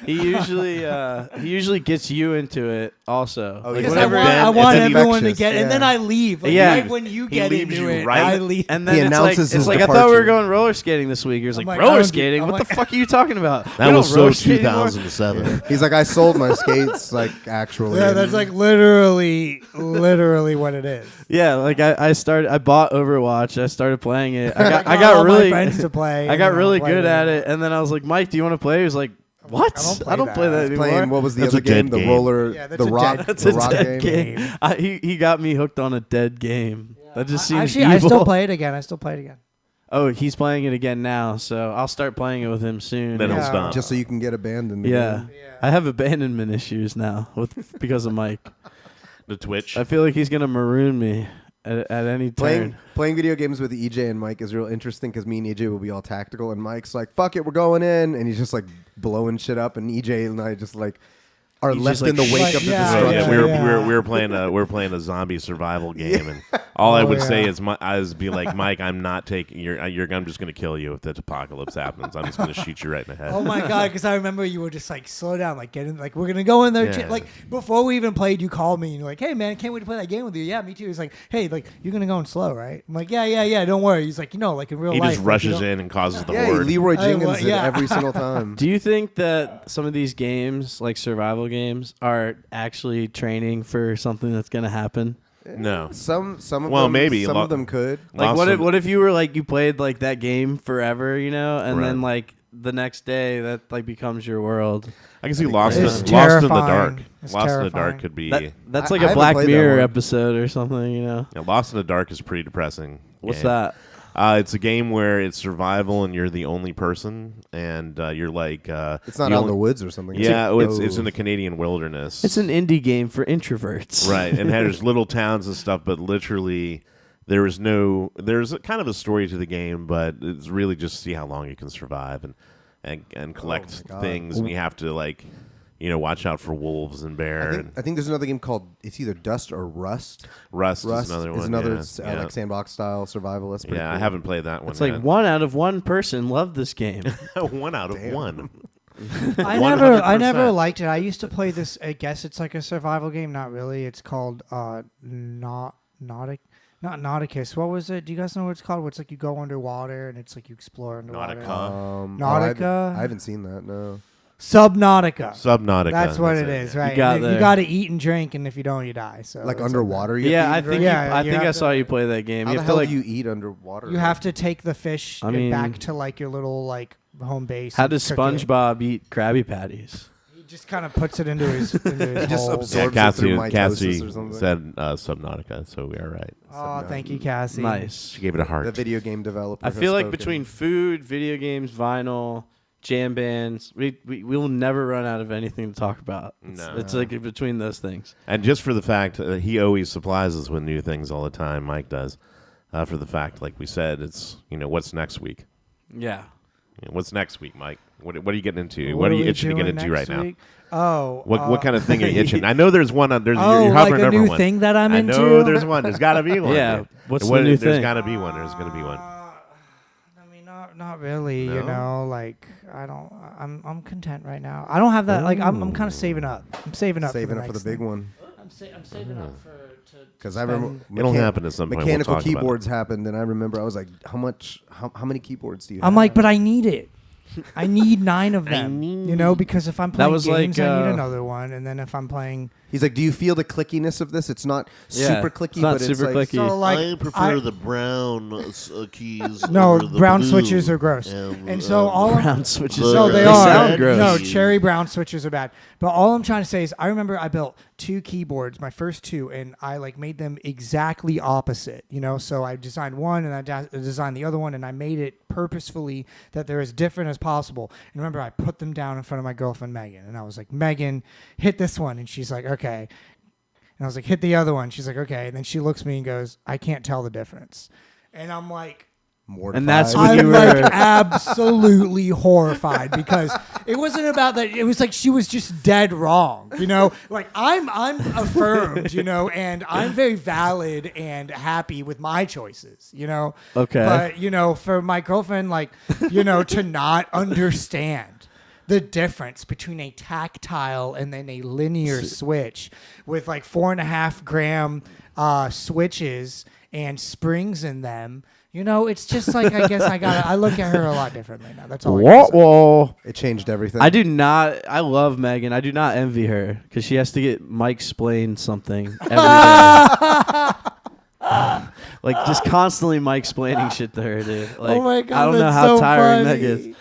He usually gets you into it also. Oh, Like, yeah. Because whatever. I it's want everyone to infectious, get, and then yeah. I leave. Like, Yeah. right when you He get leaves into you it, right- I leave. And then He it's like, announces his I thought we were departure. going roller skating this week. He was I'm like, like, I roller don't do- skating? I'm What like- the fuck are you talking about? That We was don't so roller skate anymore. 2007. he's like, I sold my skates, like actually. Yeah, that's like literally what it is. Yeah, like I bought Overwatch. I started playing it. I got got all my really friends to play. I and got then really play good with at them. it, and then I was like, Mike, do you want to play? He was like, what? I don't play that. He's anymore. playing, what was the That's other a dead game? The game. roller, Yeah, that's the a rock, dead- That's the a rock dead game. game. He got me hooked on a dead game. That just seems Actually, evil. I still play it again. Oh, he's playing it again now, so I'll start playing it with him soon. Then he'll Yeah. stop. Just so you can get abandoned. yeah. again. I have abandonment issues now because of Mike. The Twitch. I feel like he's gonna maroon me at any turn. Playing video games with EJ and Mike is real interesting because me and EJ will be all tactical, and Mike's like, "Fuck it, we're going in," and he's just like blowing shit up, and EJ and I just like are He's left just, in the like, wake of the yeah, destruction. Yeah, we were playing a zombie survival game, and all I would say is be like, Mike, I'm not taking I'm just gonna kill you if the apocalypse happens. I'm just gonna shoot you right in the head. Oh my god! Because I remember you were just like, slow down, like get in, like we're gonna go in there. Yeah. Like before we even played, you called me and you're like, hey man, can't wait to play that game with you. Yeah, me too. He's like, hey, like you're gonna go in slow, right? I'm like, yeah, don't worry. He's like, like in real He life, just like, rushes in and causes the Yeah, horde. Leroy Jenkins it yeah. every single time. Do you think that some of these games, like survival games, are actually training for something that's gonna happen? No. Some of Well, them, maybe. some of them could. Like, Lost what if you were like you played like that game forever, and Right. then like the next day that like becomes your world. I can see Lost in It's the Dark. terrifying. It's Lost in the terrifying. Dark could be. That's I like a haven't Black played that Mirror one. episode or something, Yeah, Lost in the Dark is pretty depressing. What's game. that? It's a game where it's survival and you're the only person, and you're like. It's not out in the woods or something. Yeah, it's in the Canadian wilderness. It's an indie game for introverts. Right, and there's little towns and stuff, but literally there's a kind of a story to the game, but it's really just see how long you can survive and collect my God. things, and you have to like watch out for wolves and bear. I think there's another game called it's either Dust or Rust. Rust Rust is another one. is another yeah. like sandbox style survival. That's pretty Yeah, cool. I haven't played that one. It's like yet. 1 out of 1 person loved this game. 1 out of Damn. 1. I 100%. never liked it. I used to play this. I guess it's like a survival game. Not really. It's called not Nauticus. What was it? Do you guys know what it's called? Where it's like you go underwater and it's like you explore underwater. Nautica. Nautica? I haven't seen that. No. Subnautica. Subnautica. That's what it is, right? got You there. got to eat and drink, and if you don't, you die. So Like it's underwater. You Yeah, I have to eat, think right? Yeah, I you think have I to- saw you play that game. How You the have hell to like do you eat underwater? You have to take the fish I mean- back to like your little like home base. how and does cook it. SpongeBob eat Krabby Patties? He just kind of puts it into his. Into his He just hole. absorbs Yeah, it through mitosis Cassie or something. said Subnautica, so we are right. Oh, thank you, Cassie. Nice. She gave it a heart. The video game developer. I has feel like spoken. between food, video games, vinyl, jam bands, we will never run out of anything to talk about. No. It's like between those things. And just for the fact he always supplies us with new things all the time, Mike does. For the fact, like we said, it's what's next week. Yeah. What's next week, Mike? What are you getting into? What What are are you we itching to get doing into right next week? now? Oh, What kind of thing are you itching? I know there's one. You're Oh, hovering like a over new one. thing that I'm I into? know there's one. There's got to be one. Yeah. dude. What's the new There's thing? got to be one. There's going to be one. I mean, not really. No? You know, like I don't. I'm content right now. I don't have that. Like I'm kind of saving up. I'm saving up. saving for up for the next big thing. one. I'm saving up for Because I remember It'll happen at some point. We'll Mechanical talk about it. keyboards happened, and I remember I was like, how many keyboards do you have? I'm like, but I need it. I need 9 of them. Because if I'm playing was games, like, I need another one. And then if I'm playing, He's like, do you feel the clickiness of this? It's not Yeah, super clicky, it's not but it's super like, clicky. so like I prefer the brown keys. no over the brown blue. switches are gross. And so all Brown switches. No, they they are. sound gross. No, cherry brown switches are bad. But all I'm trying to say is I remember I built 2 keyboards, my first 2, and I like made them exactly opposite, So I designed one and I designed the other one, and I made it purposefully that they're as different as possible. And remember, I put them down in front of my girlfriend, Megan, and I was like, Megan, hit this one. And she's like, okay. And I was like, hit the other one. She's like, okay. And then she looks at me and goes, I can't tell the difference. And I'm like, mortified. And that's when I'm you like were. absolutely horrified because it wasn't about that. It was like she was just dead wrong, Like I'm affirmed, and I'm very valid and happy with my choices, Okay. But for my girlfriend, like to not understand the difference between a tactile and then a linear switch with like 4.5 gram switches and springs in them. It's just like I guess I look at her a lot differently now. That's all. Whoa. It changed everything. I do not. I love Megan. I do not envy her because she has to get Mike explain something every day. Like just constantly Mike explaining shit to her, dude. Like, Oh my God, I don't know that's how so tiring funny. that gets.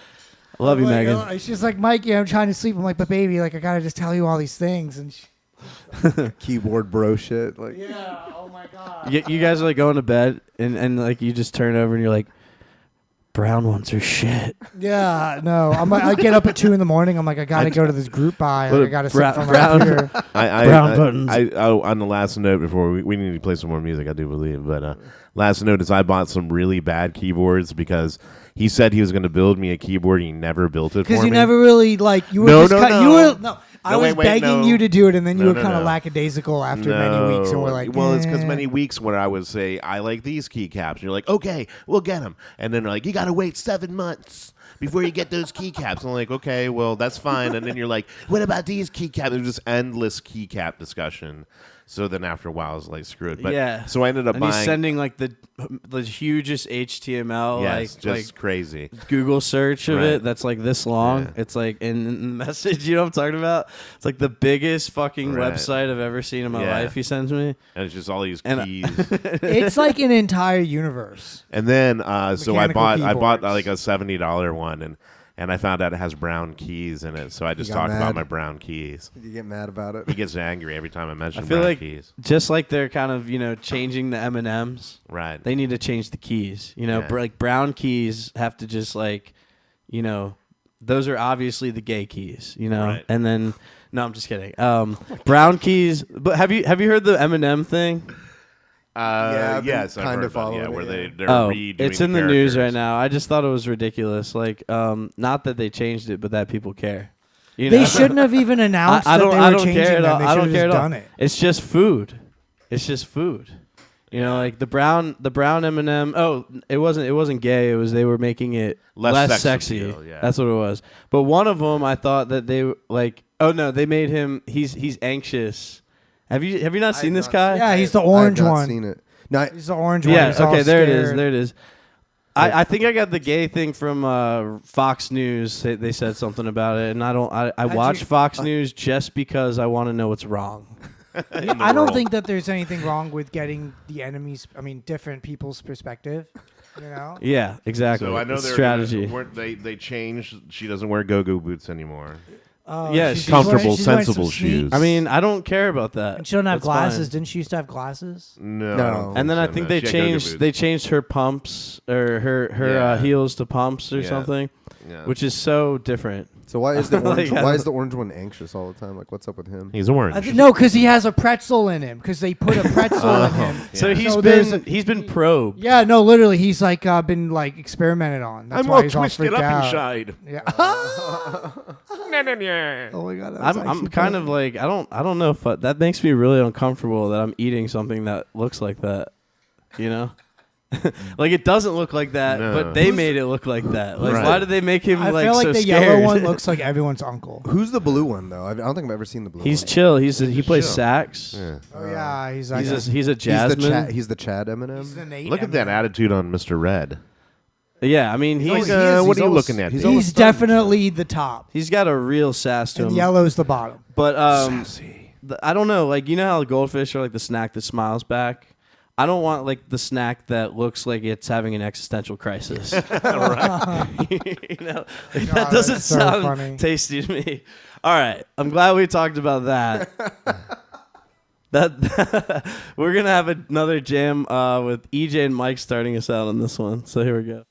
I love you, Like, Megan. she's like, Mikey, I'm trying to sleep. I'm like, but baby, like I gotta just tell you all these things. And Keyboard bro shit. Like, yeah, oh my God. You guys are like going to bed and like you just turn over and you're like, brown ones are shit. Yeah, no. I get up at 2 a.m. I'm like, I gotta go to this group buy. Like, I gotta sit from brown- right here. Brown buttons. On the last note before we need to play some more music, I do believe. But last note is I bought some really bad keyboards because he said he was going to build me a keyboard. He never built it for me. Because you never really you were No, just no, you were no. I was begging you to do it, and then you were kind of no. lackadaisical after many weeks, and we're like, well, it's because many weeks where I would say I like these keycaps, and you're like, okay, we'll get them, and then like you got to wait 7 months before you get those keycaps. And I'm like, okay, well that's fine, and then you're like, what about these keycaps? There's just endless keycap discussion. So then after a while, I was like, screw it. But, yeah. So I ended up buying. He's sending like the hugest HTML, Yes, just like crazy. Google search of Right. it that's like this long. Yeah. It's like in the message, you know what I'm talking about? It's like the biggest fucking Right. website I've ever seen in my Yeah. life he sends me. And it's just all these And keys. it's like an entire universe. And then so I Mechanical bought keyboards. like a $70 one, and I found out it has brown keys in it. So I just got talk about mad? my brown keys. You get mad about it. He gets angry every time I mention I feel brown like keys. just like they're kind of, changing the M&Ms. Right. Oh, They need to change the keys. Yeah. Like brown keys have to just like, those are obviously the gay keys, Right. And then no, I'm just kidding. Brown keys, but have you heard the M&M thing? I've been yes, I've kind heard of about, following where it, they're Oh, redoing it's in the news right characters. now. I just thought it was ridiculous. Like, not that they changed it, but that people care. They shouldn't have even announced I that don't. they I were don't changing care at all. them. They I should don't have care just at all. done it. It's just food. It's just food. Like the brown M&M. Oh, it wasn't gay. It was they were making it Less sex sexy. appeal, yeah. That's what it was. But one of them, I thought that they like. Oh no, they made him. He's anxious. Have you not seen this guy? Yeah, he's the I have orange not one. seen it. No, He's the orange one. Yeah. He's all Okay. There it is. scared. There it is. I think I got the gay thing from Fox News. They said something about it, and I don't. I watch you- Fox News just because I want to know what's wrong. I don't think that there's anything wrong with getting different people's perspective. Yeah, exactly. So I know It's they're strategy. They changed. She doesn't wear go-go boots anymore. Yeah, she's comfortable, wearing some sensible sneaks. shoes. I mean, I don't care about that. And she don't have That's glasses. fine. Didn't she used to have glasses? No. No. I don't And then I so, think no. they She had go-go changed boots. they changed her pumps or her Yeah. heels to pumps or Yeah. something, Yeah. which is so different. So why is the orange? Like, I why don't- is the orange one anxious all the time? Like, what's up with him? He's orange. No, because he has a pretzel in him. Because they put a pretzel in him. So Yeah. he's So there's been probed. Yeah, no, literally, he's like been like experimented on. That's I'm why all he's all twisted freaked up out. inside. Yeah. Oh my god. I'm kind of like I don't know if that makes me really uncomfortable that I'm eating something that looks like that, Like it doesn't look like that, No. but they made it look like that. Like Right. why did they make him I like feel like so the scared? yellow one looks like everyone's uncle. Who's the blue one though? I don't think I've ever seen the blue He's one. chill. He plays chill. sax. Yeah. Oh yeah, he's like He's a Jasmine. He's the Chad Eminem. he's the Nate Look at that Eminem. attitude on Mr. Red. Yeah, I mean he's Like, he is. what are He's you always- looking at? he's dude? always He's definitely the top, he's got a real sass to and him. yellow's the bottom. But Sassy. I don't know. Like how the goldfish are like the snack that smiles back. I don't want like the snack that looks like it's having an existential crisis. Like, that doesn't that's so sound funny. tasty to me. All right, I'm glad we talked about that. That we're gonna have another jam with EJ and Mike starting us out on this one. So here we go.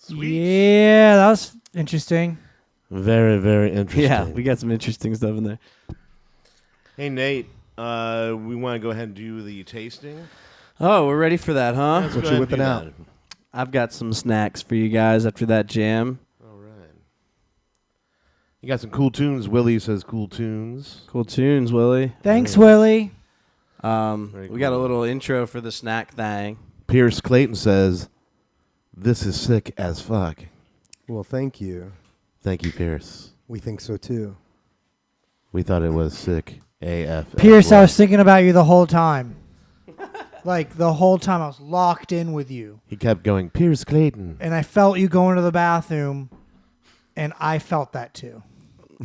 Sweet. Yeah, that was interesting. Very, very interesting. Yeah, we got some interesting stuff in there. Hey, Nate, we want to go ahead and do the tasting. Oh, we're ready for that, huh? Let's What go you ahead and whipping do out? that. I've got some snacks for you guys after that jam. All right. You got some cool tunes. Willie says cool tunes. Cool tunes, Willie. Thanks, Willie. Very We got a cool. little intro for the snack thing. Pierce Clayton says, "This is sick as fuck." Well, thank you. Thank you, Pierce. We think so too. We thought it was sick AF. as Pierce, well. I was thinking about you the whole time. Like, the whole time I was locked in with you. He kept going, Pierce Clayton. And I felt you going to the bathroom, and I felt that too.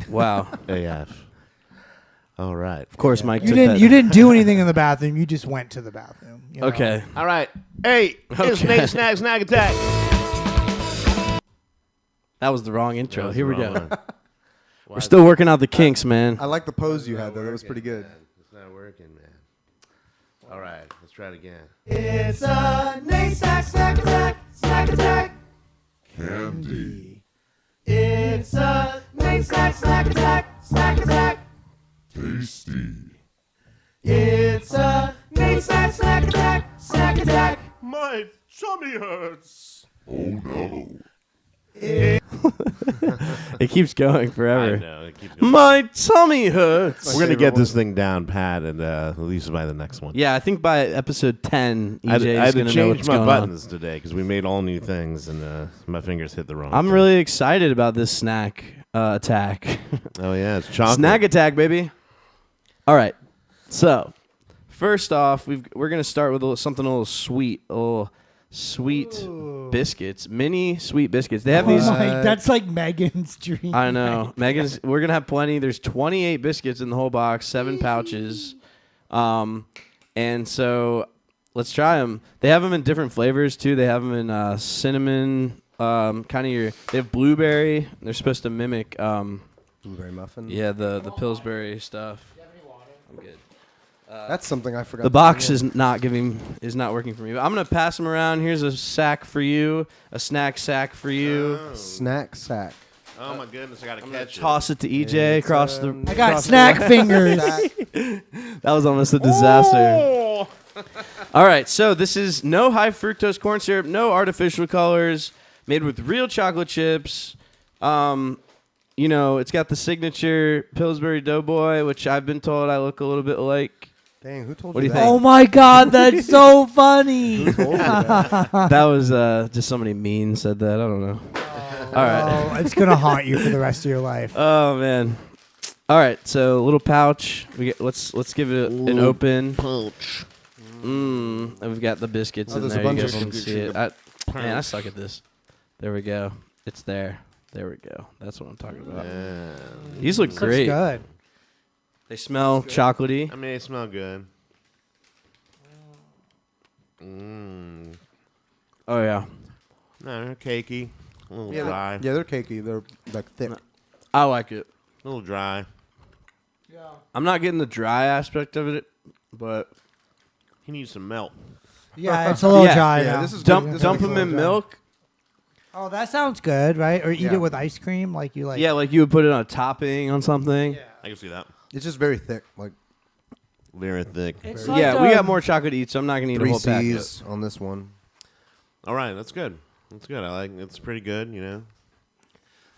Wow. AF. All right. Of course, Mike. You took didn't. that. You didn't do anything in the bathroom. You just went to the bathroom. you know? Okay. All right. Hey, it's Okay. Nate Snack Attack. That was the wrong intro. That was Here we the go. wrong one. We're still working out the kinks, man. I like the pose you had though. That was pretty good. Man. It's not working, man. All right. Let's try it again. It's a Nate snack attack. Candy. It's a Nate snack attack. Tasty. It's a Nate snack attack. My tummy hurts. Oh no. It keeps going I forever. know. It keeps going. My tummy hurts. We're going to get this thing down pat and at least by the next one. Yeah, I think by episode 10, I EJ had is to going to know change what's my going buttons today because we made all new things and my fingers hit the wrong on. I'm thing. really excited about this snack attack. Oh, yeah. It's chocolate. Snack attack, baby. All right. So, first off, we're going to start with something a little sweet. A little sweet biscuits. Mini sweet biscuits. They have these. That's like Megan's dream. I know. Megan's. We're gonna have plenty. There's 28 biscuits in the whole box, 7 pouches, and so let's try them. They have them in different flavors too. They have them in cinnamon, kind of your. They have blueberry. They're supposed to mimic, Blueberry muffin. yeah, the Pillsbury stuff. I'm good. That's something I forgot. The to box bring in. is not working for me. But I'm gonna pass them around. Here's a sack for you, a snack sack for you. Snack sack. Oh, my goodness. I got to I'm gonna catch toss it to EJ across the. I got across the snack fingers. That was almost a disaster. All right, so this is no high fructose corn syrup, no artificial colors, made with real chocolate chips. It's got the signature Pillsbury Doughboy, which I've been told I look a little bit like. Dang, who told What do you you that? think? Oh my God, that's so funny. Who told you that? That was just somebody mean said that. I don't know. All right. Oh, it's gonna haunt you for the rest of your life. Oh man. All right, so little pouch. Let's give it an open. pouch. And we've got the biscuits in there's a there. You bunch guys of can them. see it. Man, I suck at this. There we go. It's there. There we go. That's what I'm talking about. These look Looks great. good. They smell chocolatey. I mean, they smell good. Mmm. Oh yeah. No, they're cakey. A little dry. Yeah, they're cakey. They're like thick. I like it. A little dry. I'm not getting the dry aspect of it, but He needs some milk. Yeah, it's a little Yeah. dry Yeah, now. this is dump good. This them is a in little dry. milk. Oh, that sounds good, right? Or eat Yeah. it with ice cream, like you like. Yeah, like you would put it on a topping on something. I can see that. It's just very thick. Like Very thick. It's Yeah, like, we got more chocolate to eat, so I'm not gonna eat a 3 whole packet. C's on this one. All right, that's good. That's good. I like. It's pretty good.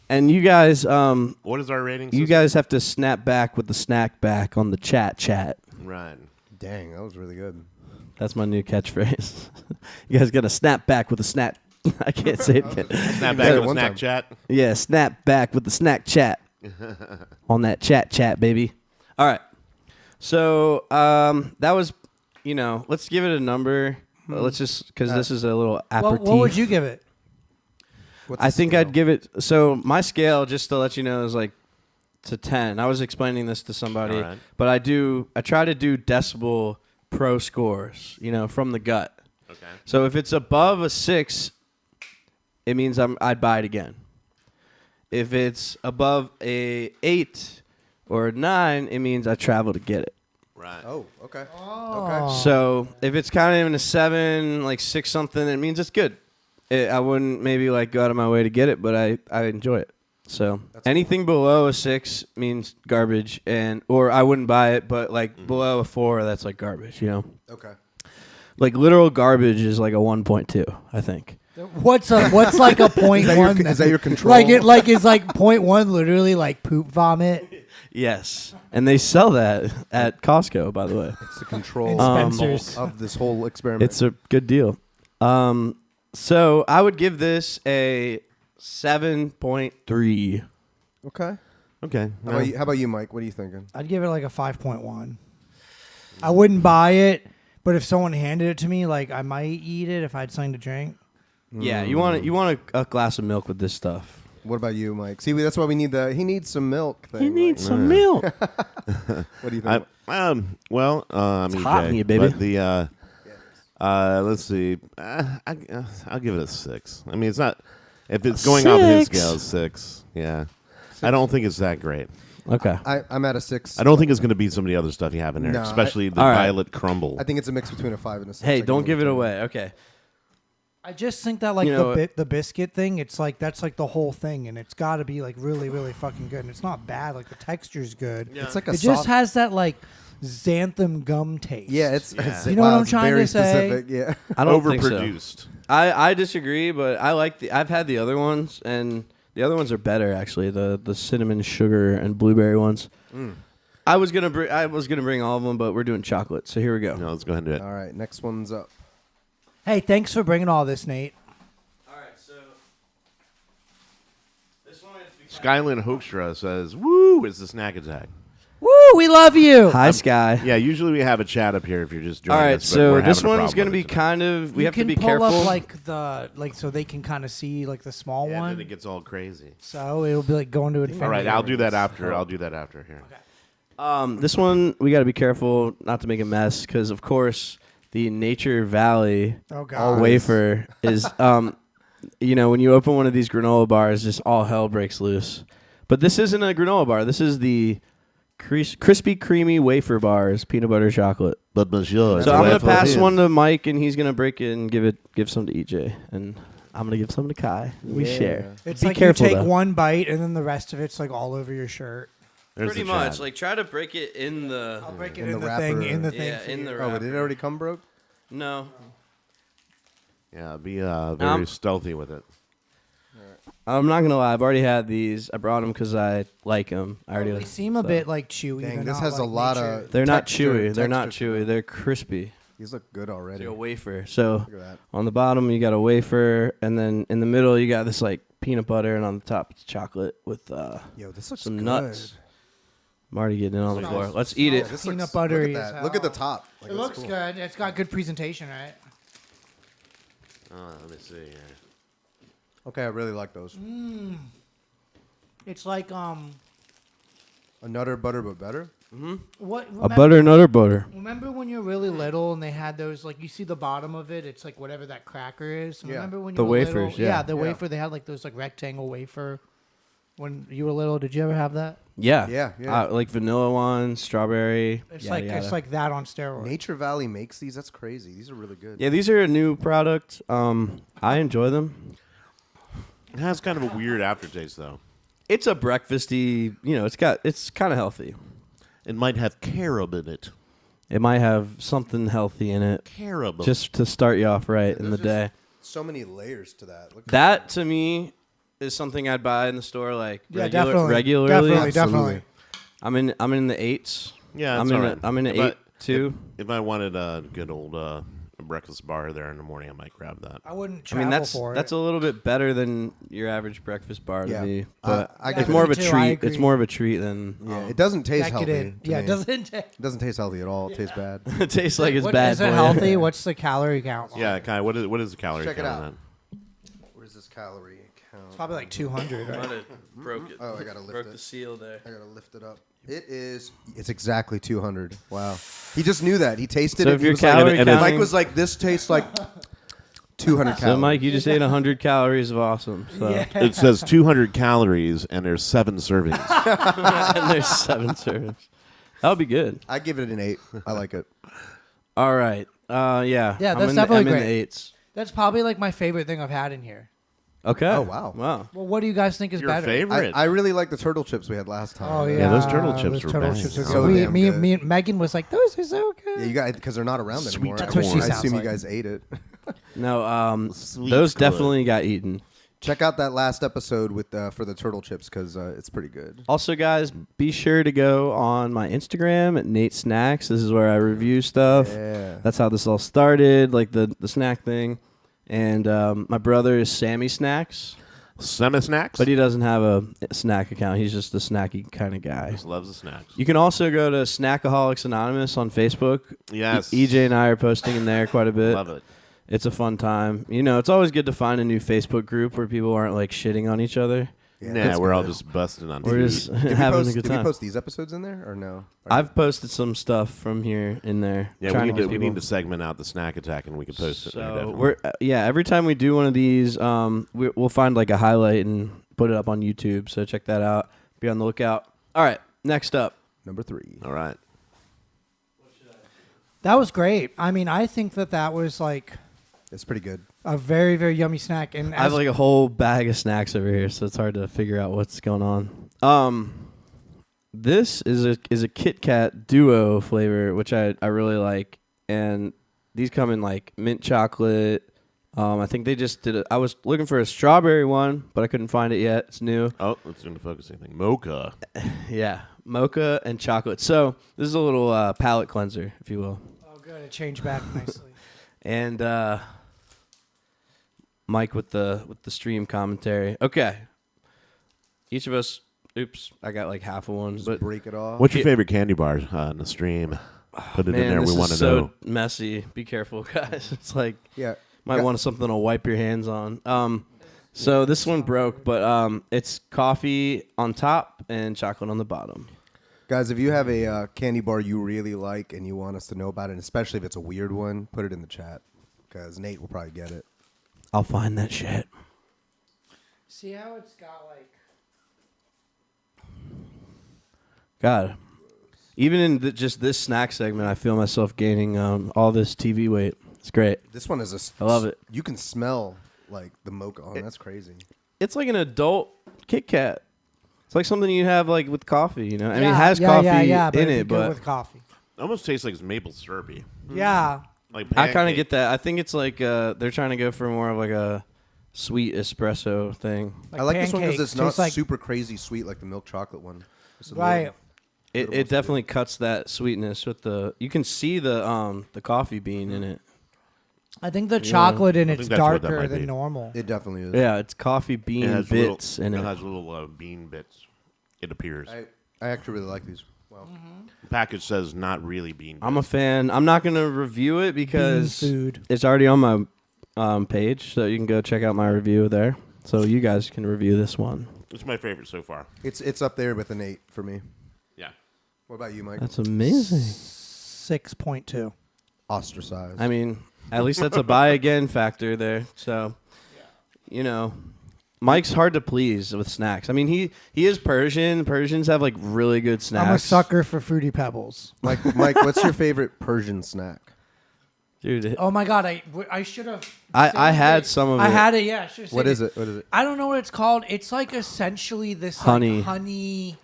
And you guys, What is our rating? you system? guys have to snap back with the snack back on the chat. Right. Dang, that was really good. That's my new catchphrase. You guys got to snap back with the snap. I can't say it again. Snap said back it in the one snack time. chat. Yeah, snap back with the snack chat. On that chat, baby. All right. So that was, let's give it a number. Let's just, because this is a little aperitif. what would you give it? What's I the think scale? I'd give it. So my scale, just to let you know, is like to 10. I was explaining this to somebody, All right. but I try to do decibel pro scores, from the gut. Okay. So if it's above a 6, it means I'd buy it again. If it's above a 8 or a 9, it means I travel to get it. Right. Oh, okay. Oh. So if it's kind of in a 7, like 6 something, it means it's good. I wouldn't maybe like go out of my way to get it, but I enjoy it. So anything below a 6 means garbage, or I wouldn't buy it. But like below a 4, that's like garbage. You know. Okay. Like literal garbage is like a 1.2, I think. What's like a point one? Is that your control? Like is like point one literally like poop vomit? Yes, and they sell that at Costco, by the way. It's the control And Spencer's. of this whole experiment. It's a good deal. So I would give this a 7.3. okay. Okay. How about you, Mike? What are you thinking? I'd give it like a 5.1. I wouldn't buy it, but if someone handed it to me, like I might eat it if I had something to drink. Yeah, you want a glass of milk with this stuff. What about you, Mike? See, that's why we need he needs some milk. Thing, He needs Mike. some milk. What do you think? I'm It's hot in EJ, you, baby. But let's see. I'll give it a 6. I mean, it's not. If it's going off his 6? scale, 6. Yeah. I don't think it's that great. Okay. I'm at a 6. I don't think it's going to beat some of the other stuff you have in there, No, especially the all right. violet crumble. I think it's a mix between a 5 and a 6. Hey, I don't can give it tell you. away. Okay. I just think that like You know, the biscuit thing, it's like that's like the whole thing, and it's got to be like really really fucking good. And it's not bad. Like the texture's good. Yeah. It's like a It just soft- has that like xanthan gum taste. Yeah, it's You know what I'm it's trying very to say? specific. Yeah. I don't think so. Overproduced. I disagree, but I like I've had the other ones, and the other ones are better actually. The cinnamon sugar and blueberry ones. I was gonna bring all of them, but we're doing chocolate, so here we go. No, let's go ahead and do it. All right, next one's up. Hey, thanks for bringing all this, Nate. All right, so this one is Skyland Hoekstra says, "Woo!" Is the snack attack. Woo, we love you. Hi, Sky. Yeah, usually we have a chat up here if you're just All joining right, us. but so we're this having a one's problem gonna with be it today. kind of. We You have to can be pull careful. up like so they can kind of see like the small Yeah, one. then it gets all crazy. So it'll be like going to infinity. All right, I'll do that rings. after. I'll do that after here. This one we got to be careful not to make a mess because, of course, the Nature Valley Oh god. wafer is, you know, when you open one of these granola bars, just all hell breaks loose. But this isn't a granola bar. This is the crispy, creamy wafer bars, peanut butter chocolate. But monsieur, So I'm gonna pass one to Mike, and he's gonna break it and give some to EJ, and I'm gonna give some to Kai. We Yeah. share. It's Be like careful, you take though. one bite and then the rest of it's like all over your shirt. Pretty much. Like try to break it in the. I'll break it In in the the thing. wrapper. In the thing. Yeah, for in you. the Oh, but did it wrapper. already come broke? No. Yeah, be very stealthy with it. I'm not gonna lie. I've already had these. I brought them because I like them. I already. They seem a bit like chewy. Dang, They're this not has a like lot nature. of. They're not texture- chewy. They're not texture to chewy. them. They're crispy. These look good It's already. like a wafer. So Look at that. on the bottom you got a wafer, and then in the middle you got this like peanut butter, and on the top it's chocolate with Yo, this looks some good. nuts. I'm already getting in on the Smells- floor. Let's eat it. This Peanut looks, buttery Look as at that. Look at the hell. top. Like, It that's looks cool. good. It's got good presentation, right? Let me see here. Okay, I really like those. It's like A nutter butter, but better. what A butter nutter butter. Remember when you're really little and they had those like you see the bottom of it? It's like whatever that cracker is. Yeah. Remember when you The were wafers, little? yeah. the Yeah. wafer. They had like those like rectangle wafer. When you were little, did you ever have that? Yeah. Yeah. Like vanilla ones, strawberry. It's yada, like yada. it's like that on steroids. Nature Valley makes these. That's crazy. These are really good. Yeah, these are a new product. I enjoy them. It has kind of a weird aftertaste, though. It's a breakfasty. You know, it's kind of healthy. It might have carob in it. It might have something healthy in it, Carob. just to start you off right in the There's day. So many layers to that. Look at That to me is something I'd buy in the store like Yeah, definitely. regularly. Definitely. I'm in the 8s. Yeah, I'm it's in all right. I'm in an But 8 too. If I wanted a good old breakfast bar there in the morning, I might grab that. I wouldn't I travel mean for that's it. a little bit better than your average breakfast bar Yeah. to me, but I it's give more it- of a Me too, I treat. It's agree. more of a treat than Yeah, it doesn't taste healthy. Decadent. to Yeah, me. it doesn't. It doesn't taste healthy at all. It tastes bad. it tastes like it's What, bad is for it you. healthy? What's the calorie count? Yeah, Kai, what is the calorie Check it count on out. that? Where's this calorie count? It's probably like 200. Right? Might have broke it. Oh, I gotta lift broke it. the seal there. I gotta lift it up. It's exactly 200. Wow. He just knew that. He tasted So it. if He you're was like- calorie and Mike was like, this tastes like 200 So calories. Mike, you just ate 100 calories of awesome. So It says 200 calories and there's 7 servings. and there's 7 servings. That would be good. I give it an 8. I like it. All right. Yeah. Yeah, I'm that's in definitely I'm in great. the 8s. That's probably like my favorite thing I've had in here. Okay. Oh, wow. Wow. Well, what do you guys think is Your better? favorite? I really like the turtle chips we had last time. Oh yeah, Yeah, those turtle chips those were turtle bang. chips are So good. damn Me good. and Megan was like, those are so good. Yeah, you guys, because they're not around Sweet anymore. That's what she I sounds assume like. you guys ate it. No, Sweet those good. definitely got eaten. Check out that last episode with for the turtle chips because it's pretty good. Also, guys, be sure to go on my Instagram at Nate Snacks. This is where I review stuff. Yeah. That's how this all started, like the snack thing. And my brother is Sammy Snacks, Semi-snacks? but he doesn't have a snack account. He's just a snacky kind of guy. Just loves the snacks. You can also go to Snackaholics Anonymous on Facebook. Yes. EJ and I are posting in there quite a bit. Love it. It's a fun time. You know, it's always good to find a new Facebook group where people aren't like shitting on each other. Yeah, Nah, that's we're all good. just busting on We're TV. just Did we having post, a good did we time. post these episodes in there or no? I've posted some stuff from here in there. Yeah, trying we to get need people. to segment out the snack attack, and we can post it. there, So definitely. we're every time we do one of these, we'll find like a highlight and put it up on YouTube. So check that out. Be on the lookout. All right, next up. Number 3. All right. That was great. I mean, I think that was like It's pretty good. a very, very yummy snack. And I have like a whole bag of snacks over here, so it's hard to figure out what's going on. This is a Kit Kat Duo flavor, which I really like, and these come in like mint chocolate. I think they just did it. I was looking for a strawberry one, but I couldn't find it yet. It's new. Oh, let's do the focusing thing. Mocha. Yeah, mocha and chocolate. So this is a little palate cleanser, if you will. oh, good. It changed back nicely. And Mike with the stream commentary. Okay, each of us. Oops, I got like half of one. Just But break it off. What's your favorite candy bars in the stream? Put it in man, there. this We is want to so know. messy. Be careful, guys. It's like Yeah. might Gu- want something to wipe your hands on. So this one broke, but it's coffee on top and chocolate on the bottom. Guys, if you have a candy bar you really like and you want us to know about it, and especially if it's a weird one, put it in the chat because Nate will probably get it. I'll find that shit. See how it's got like. God, even in just this snack segment, I feel myself gaining all this TV weight. It's great. This one is I love it. You can smell like the mocha on. That's crazy. It's like an adult Kit Kat. It's like something you have like with coffee. You know, I mean, it has coffee but in it'd be it, good but with coffee. Almost tastes like it's maple syrupy. Yeah. Like I kind of pancake. get that. I think it's like they're trying to go for more of like a sweet espresso thing. I like this one because pancakes. it's not Tastes like- super crazy sweet like the milk chocolate one. It's a Right. little- It definitely cuts that sweetness with the. You can see the coffee bean in it. I think the chocolate in I it's think that's what that darker might than be. normal. It definitely is. Yeah, it's coffee bean It has bits little, in It it. has little bean bits. It appears. I actually really like these. Wow. The package says not really bean bits. I'm a fan. I'm not gonna review it because food. it's already on my page, so you can go check out my review there. So you guys can review this one. It's my favorite so far. It's up there with an 8 for me. Yeah. What about you, Mike? That's amazing. 6.2. Ostracized. I mean, at least that's a buy again factor there. So, you know, Mike's hard to please with snacks. I mean, he is Persian. Persians have like really good snacks. I'm a sucker for Fruity Pebbles. Mike, what's your favorite Persian snack? dude. Oh my god, I should have. I had some of it. I had it. Yeah. I should've What saved is it? What is it? I don't know what it's called. It's like essentially this Honey. like honey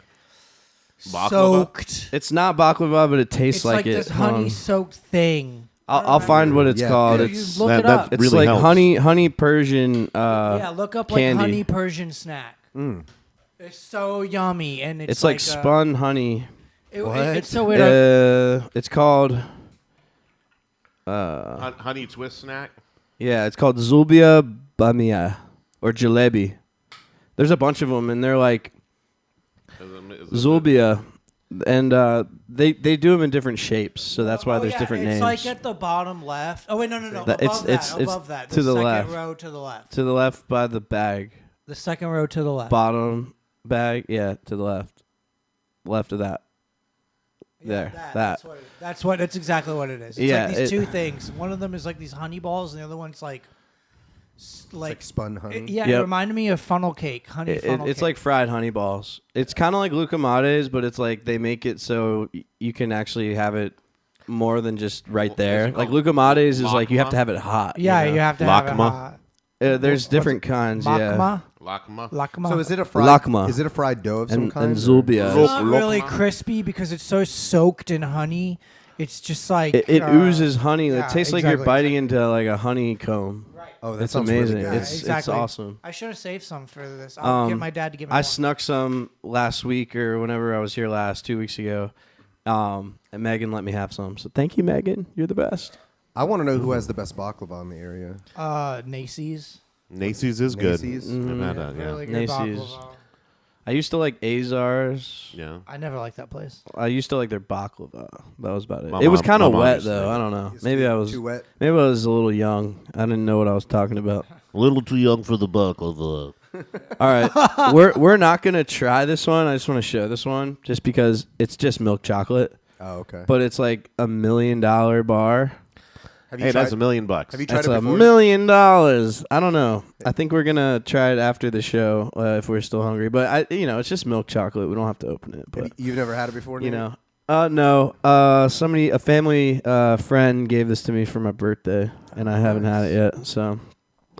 Baklava? soaked. It's not baklava, but it tastes It's like it. this Hold on. honey soaked thing. I'll find what it's Yeah. called. You It's look it that- up. it's really like helps. honey Persian. Yeah, look up like candy. honey Persian snack. It's so yummy, and It's like spun honey. It's so weird. It's called. Honey twist snack. Yeah, it's called Zulbia Bamia or Jalebi. There's a bunch of them, and they're like Is it- Zulbia, and they do them in different shapes, so that's why there's different it's names. like at the bottom left. Oh wait, no. That- it's- it's above that. to the second left. row to the left. To the left by the bag, The second row to the left. bottom bag. Yeah, to the left of that. Yeah, There, That's that. what. That's exactly what it is. It's Yeah, like these it- two things. One of them is like these honey balls, and the other one's like Like spun honey. yeah. It Yep. reminded me of funnel cake. Honey funnel cake. It's like fried honey balls. It's kind of like glucamades, but it's like they make it so you can actually have it more than just right Is there. it Like called Lucamates is like you have Lakma? to have it hot. Yeah, you know? you have to have it Lakma? hot. There's What's different it? kinds. Yeah. Lakma? Lakma. Lakma. So is it a fried? Lakma. Is it a fried dough of some And kind? or- Zulbia. It's not Lokma. really crispy because it's so soaked in honey. It's just like It oozes honey. yeah, it tastes like you're exactly, biting into like a honeycomb. Oh, that It's sounds amazing. Really good. It's exactly. awesome. I should have saved some for this. I'll get my dad to give me I one. snuck some last week or whenever I was here last 2 weeks ago, and Megan let me have some. So thank you, Megan. You're the best. I want to know who has the best baklava in the area. Nacy's. Nacy's is good. Nacy's? I've had that, Really good Nacy's. baklava. I used to like Azar's. Yeah. I never liked that place. I used to like their baklava. That was about it. My It was mom- kind my of mom wet used to though. like I don't know. It's Maybe too- I was too wet. Maybe I was a little young. I didn't know what I was talking about. A little too young for the baklava. All right, we're not gonna try this one. I just want to show this one just because it's just milk chocolate, Oh, okay. but it's like $1 million bar. Have Hey, that's $1 million. Have you tried That's it $1 before? million. I don't know. I think we're gonna try it after the show if we're still hungry. But it's just milk chocolate. We don't have to open it. But You've never had it before? you Nate? know, no. A family friend gave this to me for my birthday, and I haven't had it yet. So,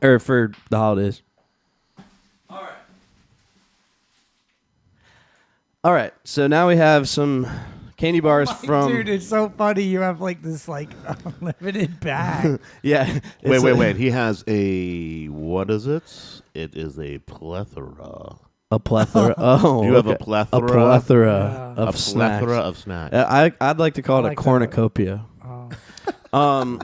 or for the holidays. All right. So now we have some candy bars from. Dude, it's so funny. You have like this like unlimited bag. Yeah. Wait. He has a, what is it? It is a plethora. A plethora. Oh, You have a okay. plethora? A plethora Yeah. of A snacks. plethora of snacks. I'd like to call it like a that. cornucopia, Oh.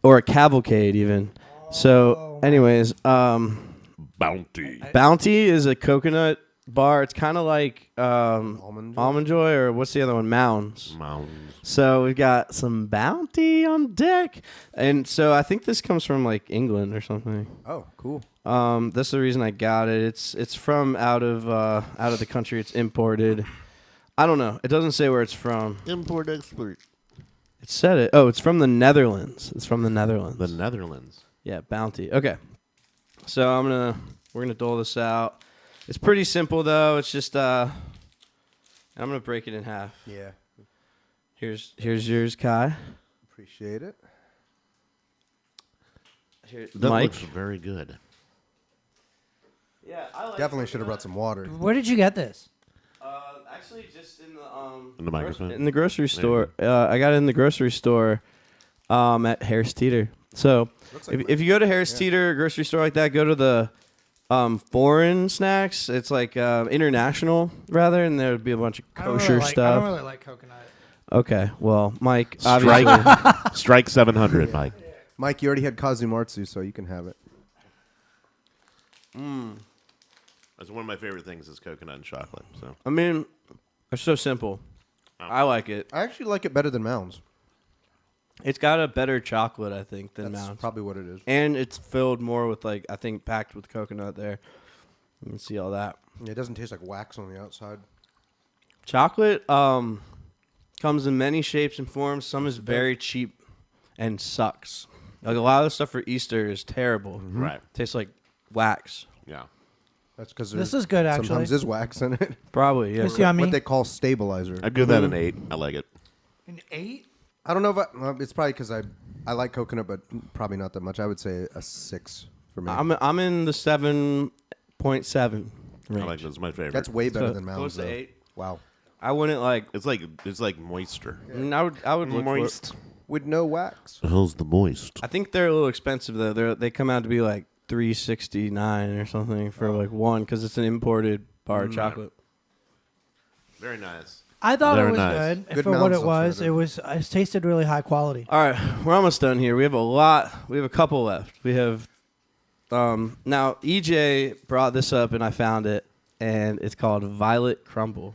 or a cavalcade even. So, anyways, Bounty. Bounty is a coconut bar. It's kind of like Almond Almond Joy, or what's the other one? Mounds. Mounds. So we've got some Bounty on deck, and so I think this comes from like England or something. Oh, cool. That's the reason I got it. It's from out of the country. It's imported. I don't know. It doesn't say where it's from. Import export. It said it. Oh, it's from the Netherlands. It's from the Netherlands. The Netherlands. Yeah, Bounty. Okay. So we're gonna dole this out. It's pretty simple though. It's just I'm gonna break it in half. Yeah. Here's yours, Kai. Appreciate it. Here, That Mike. looks very good. Yeah, I like Definitely should have brought some water. Where did you get this? Actually, just in In the microphone? in the grocery you store. I got it in the grocery store at Harris Teeter. So Looks like if you go to Harris Teeter, a grocery store like that, go to the foreign snacks. It's like international rather, and there would be a bunch of kosher I stuff. don't really like coconut. Okay, well, Mike, Strike, obviously. strike 700, Mike. Mike, you already had Kazumatsu, so you can have it. That's one of my favorite things is coconut and chocolate. So I mean, it's so simple. I like it. I actually like it better than Mounds. It's got a better chocolate, I think, than That's Mounds. probably what it is. And it's filled more with, like, I think packed with coconut there. You can see all that. Yeah, it doesn't taste like wax on the outside. Chocolate comes in many shapes and forms. Some is very cheap and sucks. Like a lot of the stuff for Easter is terrible. Right. Tastes like wax. Yeah. That's because This is good, actually. Sometimes there's wax in it. Probably, yeah. It's yummy. What they call stabilizer. I'd give that an 8. I like it. An 8? I don't know if it's probably because I like coconut, but probably not that much. I would say a 6 for me. I'm in the 7.7 range. I like this. It's my favorite. That's way better So, than close Mounds. to Though. 8. Wow. I wouldn't like. It's like moisture. I would look for it. Moist. With no wax. How's the moist? I think they're a little expensive though. They come out to be like $3.69 or something for like one because it's an imported bar of chocolate. Very nice. I thought Very it was nice. good. Good For what Mounds it looks was, better. it tasted really high quality. All right, we're almost done here. We have a couple left. We have now EJ brought this up and I found it, and it's called Violet Crumble.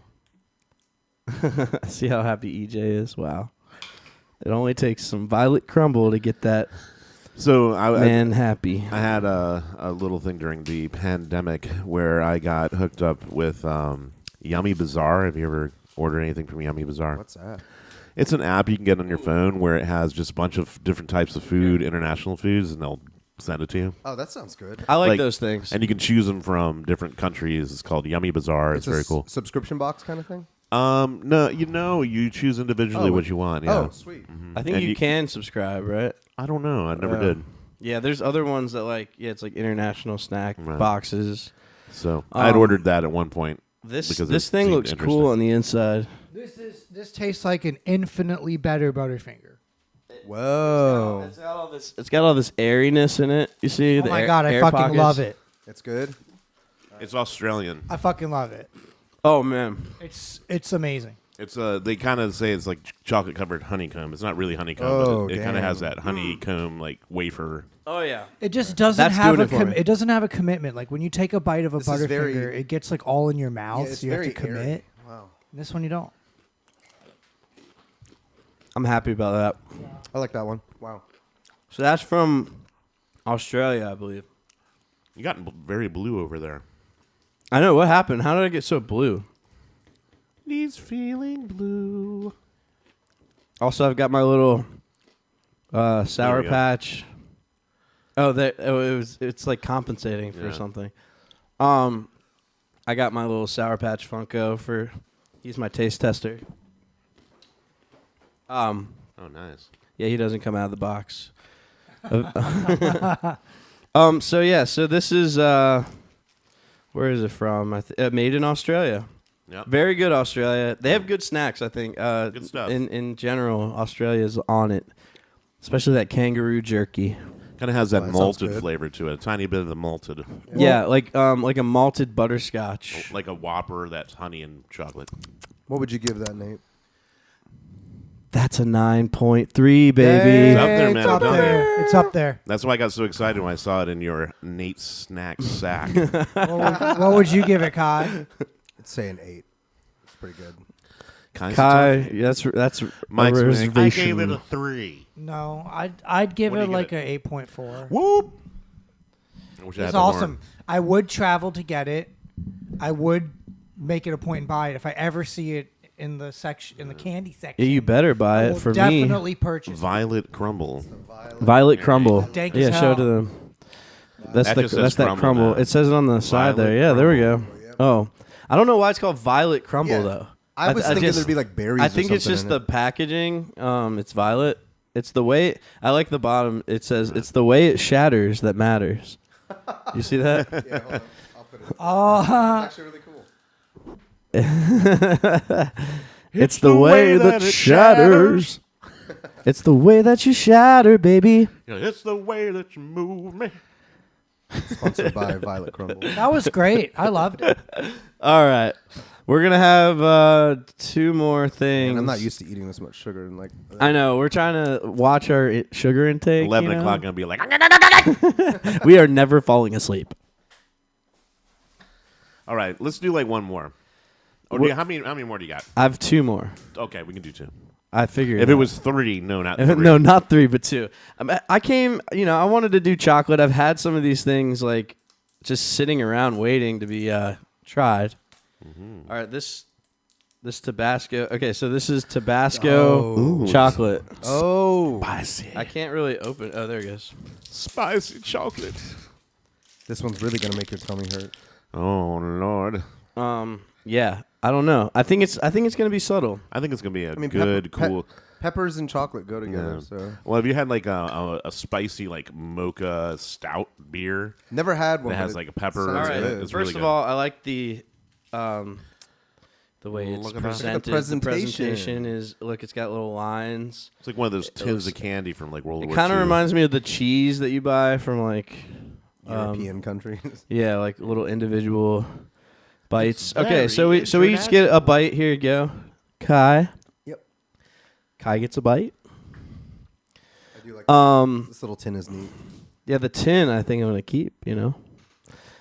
See how happy EJ is? Wow. It only takes some Violet Crumble to get that So I man happy. I had a little thing during the pandemic where I got hooked up with Yummy Bazaar. Have you ever ordered anything from Yummy Bazaar? What's that? It's an app you can get on your phone where it has just a bunch of different types of food, international foods, and they'll send it to you. Oh, that sounds good. I like like- those things. And you can choose them from different countries. It's called Yummy Bazaar. It's a very cool. subscription box kind of thing? No, you choose individually what you want. Yeah. Oh, sweet. I think And you you- can subscribe, right? I don't know. I never did. Yeah, there's other ones that it's like international snack Right. boxes. So I'd Um, ordered that at one point. This Because this it thing seemed looks interesting. cool on the inside. This tastes like an infinitely better Butterfinger. Whoa. It's got all this. It's got all this airiness in it. You see? Oh my god, I fucking love it. It's good. It's Australian. I fucking love it. Oh man, It's amazing. It's they kind of say it's like chocolate covered honeycomb. It's not really honeycomb, Oh, but it kind of damn. has that honeycomb like wafer. oh yeah. It just doesn't That's have doing a it for me. it doesn't have a commitment. Like when you take a bite of a This is Butterfinger, very- it gets like all in your mouth, it's so you have to very airy. commit. Wow. This one you don't. I'm happy about that. I like that one. Wow. So that's from Australia, I believe. You got very blue over there. I know what happened. How did I get so blue? He's feeling blue. Also, I've got my little Sour we go. Patch. It's like compensating for Yeah. something. I got my little Sour Patch Funko he's my taste tester. Oh, nice. Yeah, he doesn't come out of the box. So this is where is it from? Made in Australia. Yep. Very good, Australia. They have good snacks, I think. Good stuff. In general, Australia's on it, especially that kangaroo jerky. Kind of has that that sounds malted good. flavor to it. A tiny bit of the malted, Yeah, like a malted butterscotch. like a Whopper that's honey and chocolate. What would you give that, Nate? That's a 9.3, baby. It's up there, man. It's up I'm telling there. It's up there. That's why I got so excited when I saw it in your Nate snack sack. What would you give it, Kai? I'd say an 8. It's pretty good. Kai, that's Mike's a saying, I reservation. gave it a 3. No, I'd give What do it you like give a 8.4. Whoop! I wish I had It's the awesome. horn. I would travel to get it. I would make it a point and buy it if I ever see it in the candy section. Yeah, you better buy I it will for me. definitely purchase. Violet crumble. Violet crumble. Dank as Yeah, show hell. it to them. That's That just says that's that crumble crumble. now. It says it on the side there. Violet Yeah, there we go. crumble. Oh, I don't know why it's called violet crumble Yeah. though. I was thinking just- there'd be like berries. I or think it's something just in the it. packaging. It's violet. It's the way I like the bottom. It says it's the way it shatters that matters. You see that? Yeah, hold on. I'll put it. Oh, It's actually really cool. It's the way that it shatters. It's the way that you shatter, baby. Yeah, it's the way that you move me. Sponsored by Violet Crumble. that was great. I loved it. All right, we're gonna have 2 more things. And I'm not used to eating this much sugar and like. I know we're trying to watch our sugar intake. 11 you know? o'clock gonna be like, We are never falling asleep. all right, let's do like one more. Or What- how many more do you got? I have 2 more. Okay, we can do 2. I figured. If it was 3, no, not 3. no, not 3, but 2. I came. I wanted to do chocolate. I've had some of these things like just sitting around waiting to be tried. Mm-hmm. All right, this Tabasco. Okay, so this is Tabasco Oh. chocolate. Oh. Spicy. I can't really open. Oh, there it goes. Spicy chocolate. This one's really gonna make your tummy hurt. Oh, Lord. Yeah. I don't know. I think it's gonna be subtle. I think it's going to be a I mean, good, cool. peppers and chocolate go together. Yeah. So Well, have you had like a spicy like mocha stout beer never had one. that has but like a it pepper? sounds All right. good. It's First really of good. all, I like the way it's Look at that. presented. The The presentation. presentation is it's got little lines. It's like one of those tins was- of candy from like World It War kind of II. reminds me of the cheese that you buy from like European countries. yeah, like little individual bites. It's Okay, so we very each get a bite. Here you go, Kai. Yep. Kai gets a bite. I do like Um, this little tin is neat. yeah, the tin I think I'm gonna keep.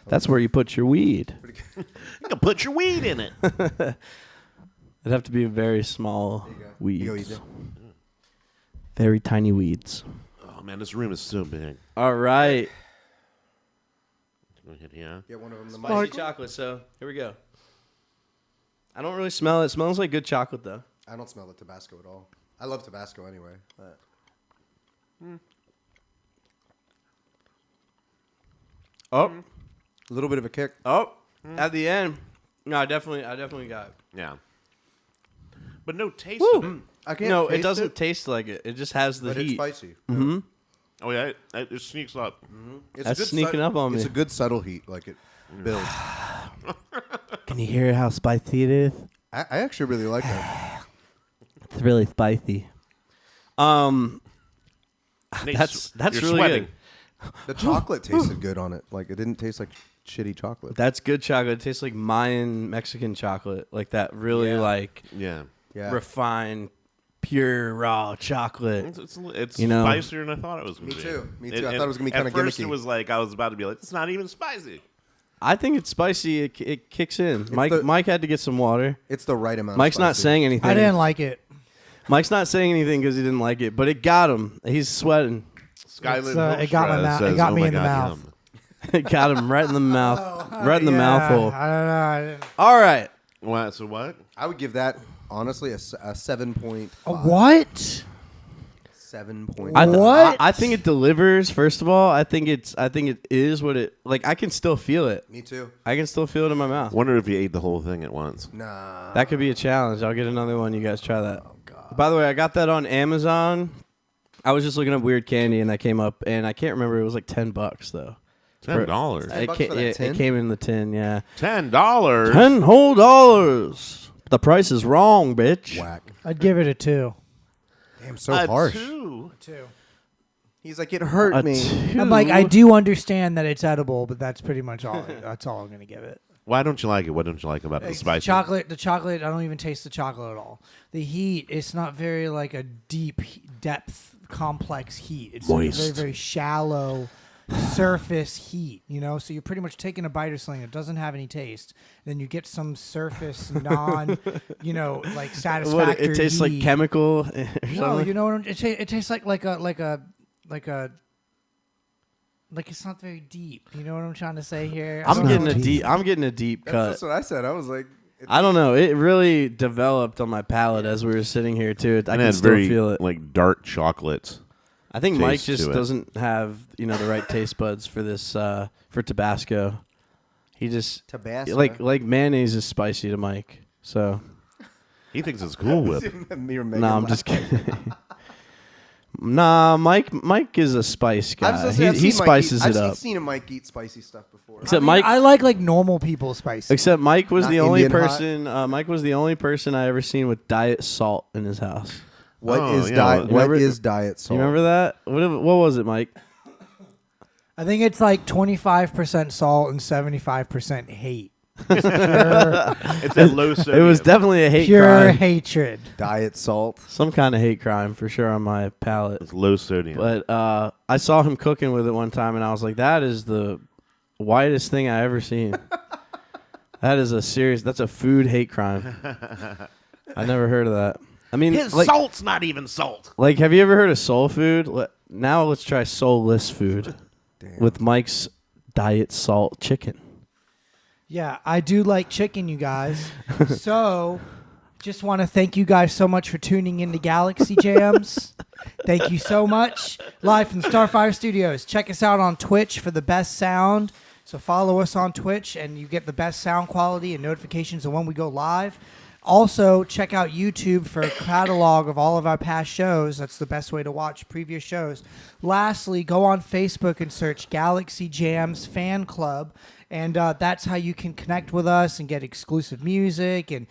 That's where you put your weed. You can put your weed in it. It'd have to be very small weeds. You go, EJ. Very tiny weeds. Oh man, this room is so big. All right. Go ahead, yeah. Get one of them. The Spicy chocolate. So here we go. I don't really smell it. It smells like good chocolate though. I don't smell the Tabasco at all. I love Tabasco anyway. But Oh, a little bit of a kick. at the end. No, I definitely got it. Yeah. but no taste of it. I can't. No, it taste doesn't taste like it. It just has the but it's heat. spicy. Oh yeah, it sneaks up. It's That's good sneaking up on It's me. a good subtle heat, like it builds. Can you hear how spicy it is? I actually really like that. It's really spicy. Nate's- That's you're really sweating. good. The chocolate tasted good on it. Like it didn't taste like shitty chocolate. That's good chocolate. It tastes like Mayan Mexican chocolate, like that really Yeah. like Yeah. Yeah. refined, pure raw chocolate. It's You know. spicier than I thought it was going Me to be. too. Me too. I thought it was gonna be kinda At first, gimmicky. it was like I was about to be like, it's not even spicy. I think it's spicy. It kicks in. Mike the- Mike had to get some water. It's the right amount. Mike's of not spicy. saying anything. I didn't like it. Mike's not saying anything because he didn't like it, but it got him. He's sweating. Skyland it got my Hofstra mouth- it says, got "Oh me my in the God, mouth." yum." It got him right in the mouth, right in the mouth hole. I don't know. I didn't. All right. What? So what? I would give that honestly a 7.5. What? 7.5. What? I think it delivers. First of all, I think it is what it like. I can still feel it. Me too. I can still feel it in my mouth. Wonder if you ate the whole thing at once. Nah. That could be a challenge. I'll get another one. You guys try that. By the way, I got that on Amazon. I was just looking up weird candy and that came up, and I can't remember. It was like $10 though. $10. It, $10 ca- for that it tin? came in the tin. Yeah, $10. $10 whole dollars. The price is wrong, bitch. Whack. I'd give it a 2. Damn, so harsh. 2. 2. He's like, it hurt A me. 2. I'm like, I do understand that it's edible, but that's pretty much all. That's all I'm gonna give it. Why don't you like it? What don't you like about the spicy? The chocolate. I don't even taste the chocolate at all. The heat. It's not very like a deep depth, complex heat. It's like a very Moist. very shallow surface heat. You know, so you're pretty much taking a bite of something that doesn't have any taste. Then you get some surface like What, satisfactory. it tastes like heat. chemical. Or No, something? you know what? It tastes like it's not very deep. You know what I'm trying to say here? I'm getting a deep. deep. I'm getting a deep cut. That's what I said. I was like, I don't know. It really developed on my palate as we were sitting here too. I And can it's still very feel it. like dark chocolate. I think Mike taste just to it. doesn't have the right taste buds for this for Tabasco. He just Tabasco. like mayonnaise is spicy to Mike. So He thinks it's Cool Whip. no, I'm just kidding. Nah, Mike is a spice guy. He spices it up. I've seen Mike eat spicy stuff before. Except Mike. I like normal people spicy. Except Mike was Not the only Indian hot? person. Mike was the only person I ever seen with diet salt in his house. What Oh, is yeah, diet? well, What is diet salt? You remember that? What was it, Mike? I think it's like 25% salt and 75% hate. It's that low sodium. It was definitely a hate Pure crime. hatred. Diet salt. Some kind of hate crime for sure on my palate. It's low sodium. But I saw him cooking with it one time, and I was like, "That is the whitest thing I ever seen." That's a food hate crime. I never heard of that. I mean, His like, salt's not even salt. like, have you ever heard of soul food? Now let's try soulless food Damn. with Mike's diet salt chicken. Yeah, I do like chicken, you guys. So, just want to thank you guys so much for tuning into Galaxy Jams. Thank you so much. Live from the Starfire Studios. Check us out on Twitch for the best sound. So follow us on Twitch and you get the best sound quality and notifications of when we go live. Also, check out YouTube for a catalog of all of our past shows. That's the best way to watch previous shows. Lastly, go on Facebook and search Galaxy Jams Fan Club. And that's how you can connect with us and get exclusive music and,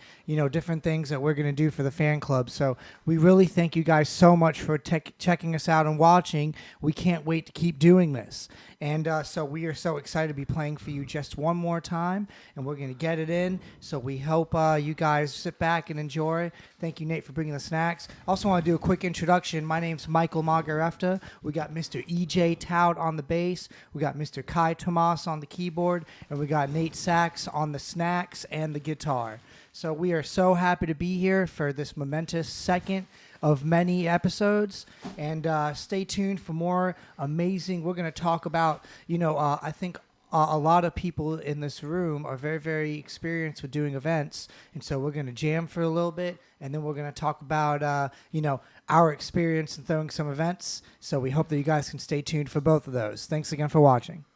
different things that we're going to do for the fan club. So we really thank you guys so much for checking us out and watching. We can't wait to keep doing this. And so we are so excited to be playing for you just one more time. And we're going to get it in. So we hope you guys sit back and enjoy. Thank you, Nate, for bringing the snacks. Also want to do a quick introduction. My name's Michael Mahgerefteh. We got Mr. EJ Toudt on the bass. We got Mr. Tomas on the keyboard. And we got Nate Sachs on the snacks and the guitar. So we are so happy to be here for this momentous second of many episodes. And stay tuned for more amazing. We're going to talk about, I think a lot of people in this room are very, very experienced with doing events. And so we're going to jam for a little bit. And then we're going to talk about, our experience in throwing some events. So we hope that you guys can stay tuned for both of those. Thanks again for watching.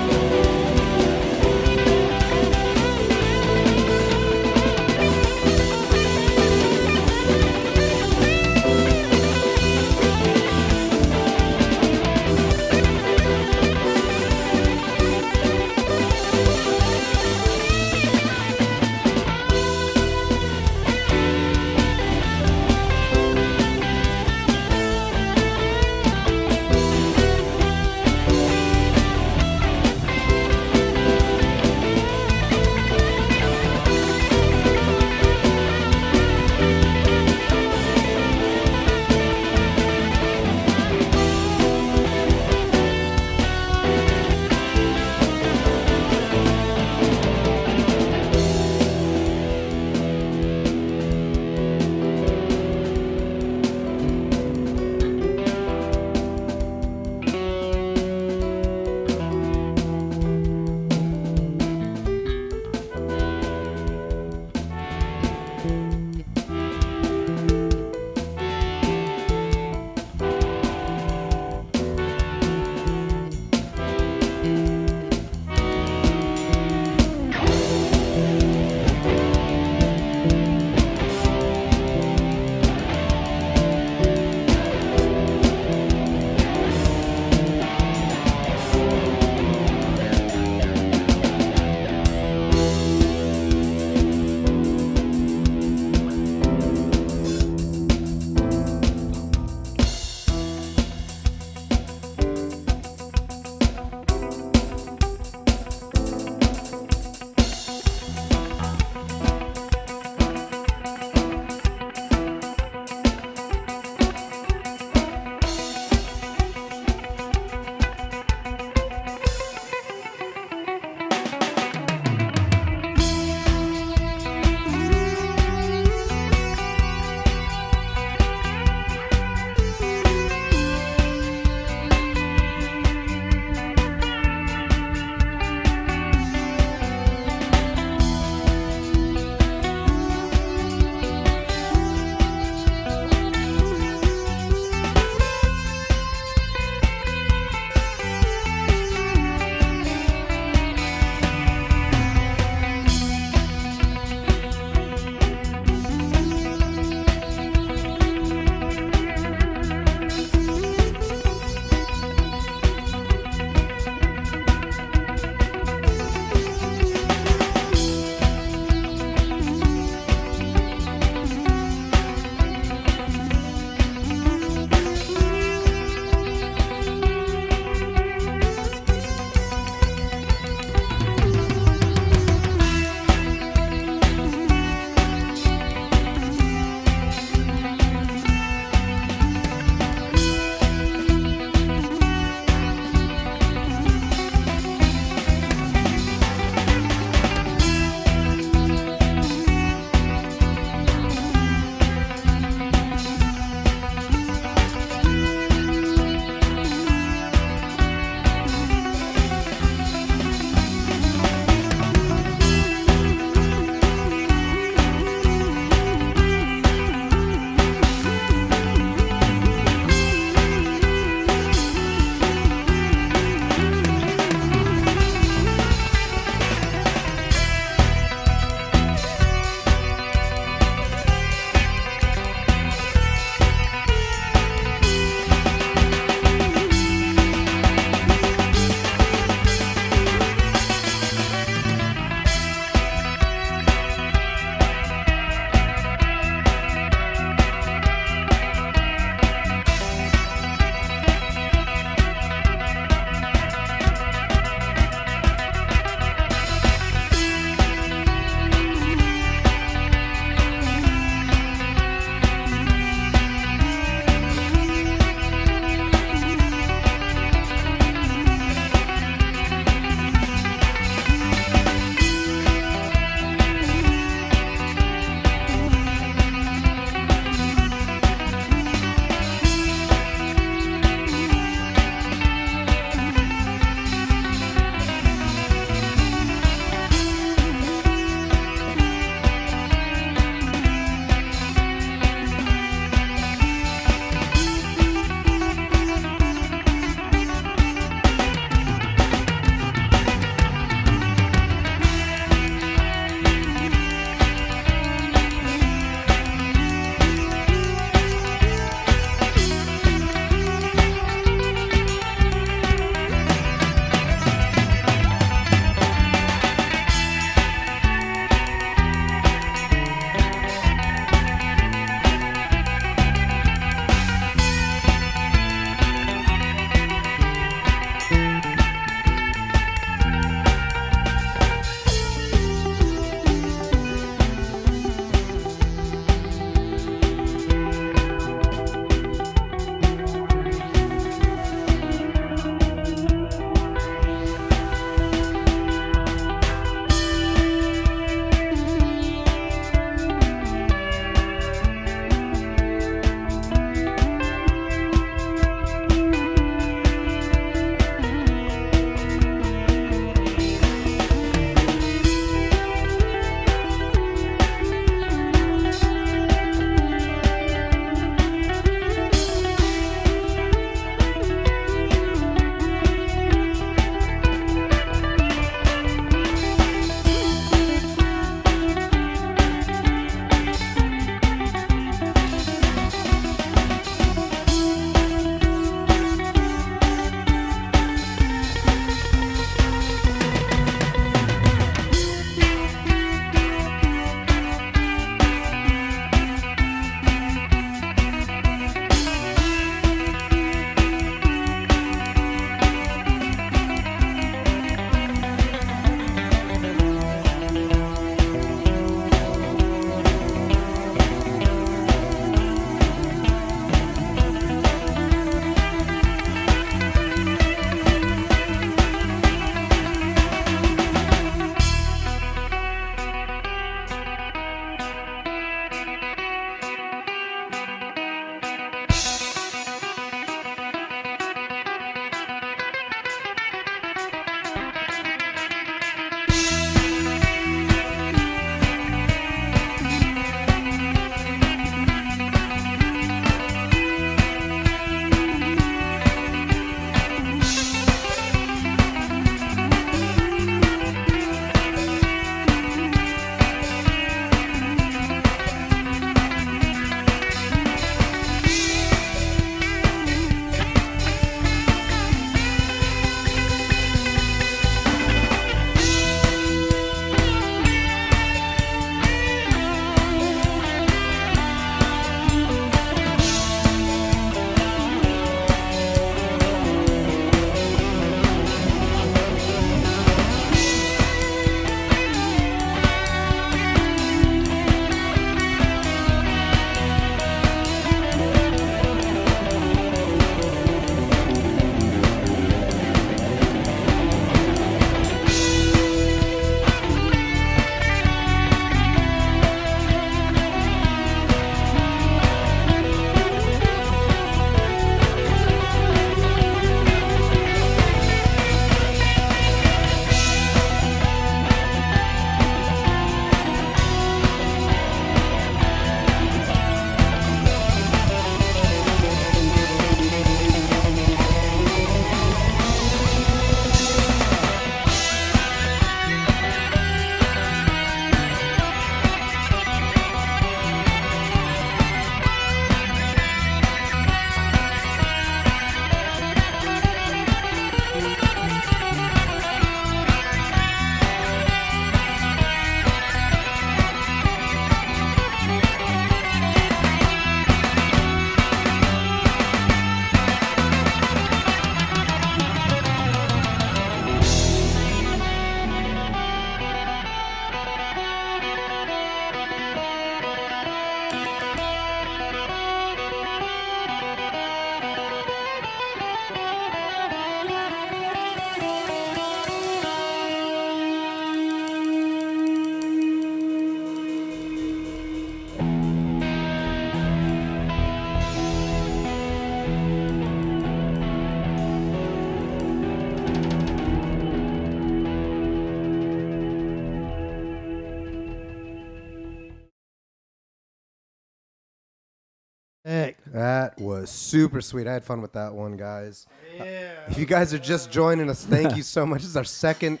was super sweet. I had fun with that one, guys. If you guys are just joining us, thank you so much. This is our second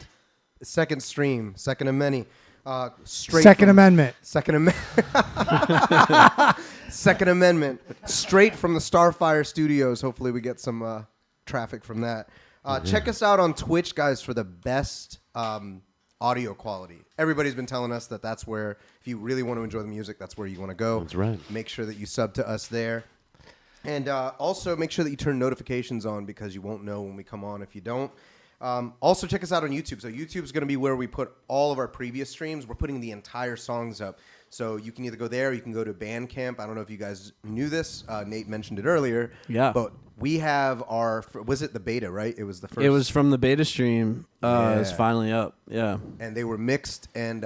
stream, second of many. Second Amendment. Second Amendment. Straight from the Starfire Studios. Hopefully we get some traffic from that. Check us out on Twitch, guys, for the best audio quality. Everybody's been telling us that that's where, if you really want to enjoy the music, that's where you want to go. That's right. Make sure that you sub to us there. And also make sure that you turn notifications on because you won't know when we come on if you don't. Also, check us out on YouTube. So YouTube is going to be where we put all of our previous streams. We're putting the entire songs up. So you can either go there or you can go to Bandcamp. I don't know if you guys knew this. Nate mentioned it earlier. Yeah. But we have our, was it the beta, right? It was the first. It was from the beta stream. It's finally up. Yeah. And they were mixed and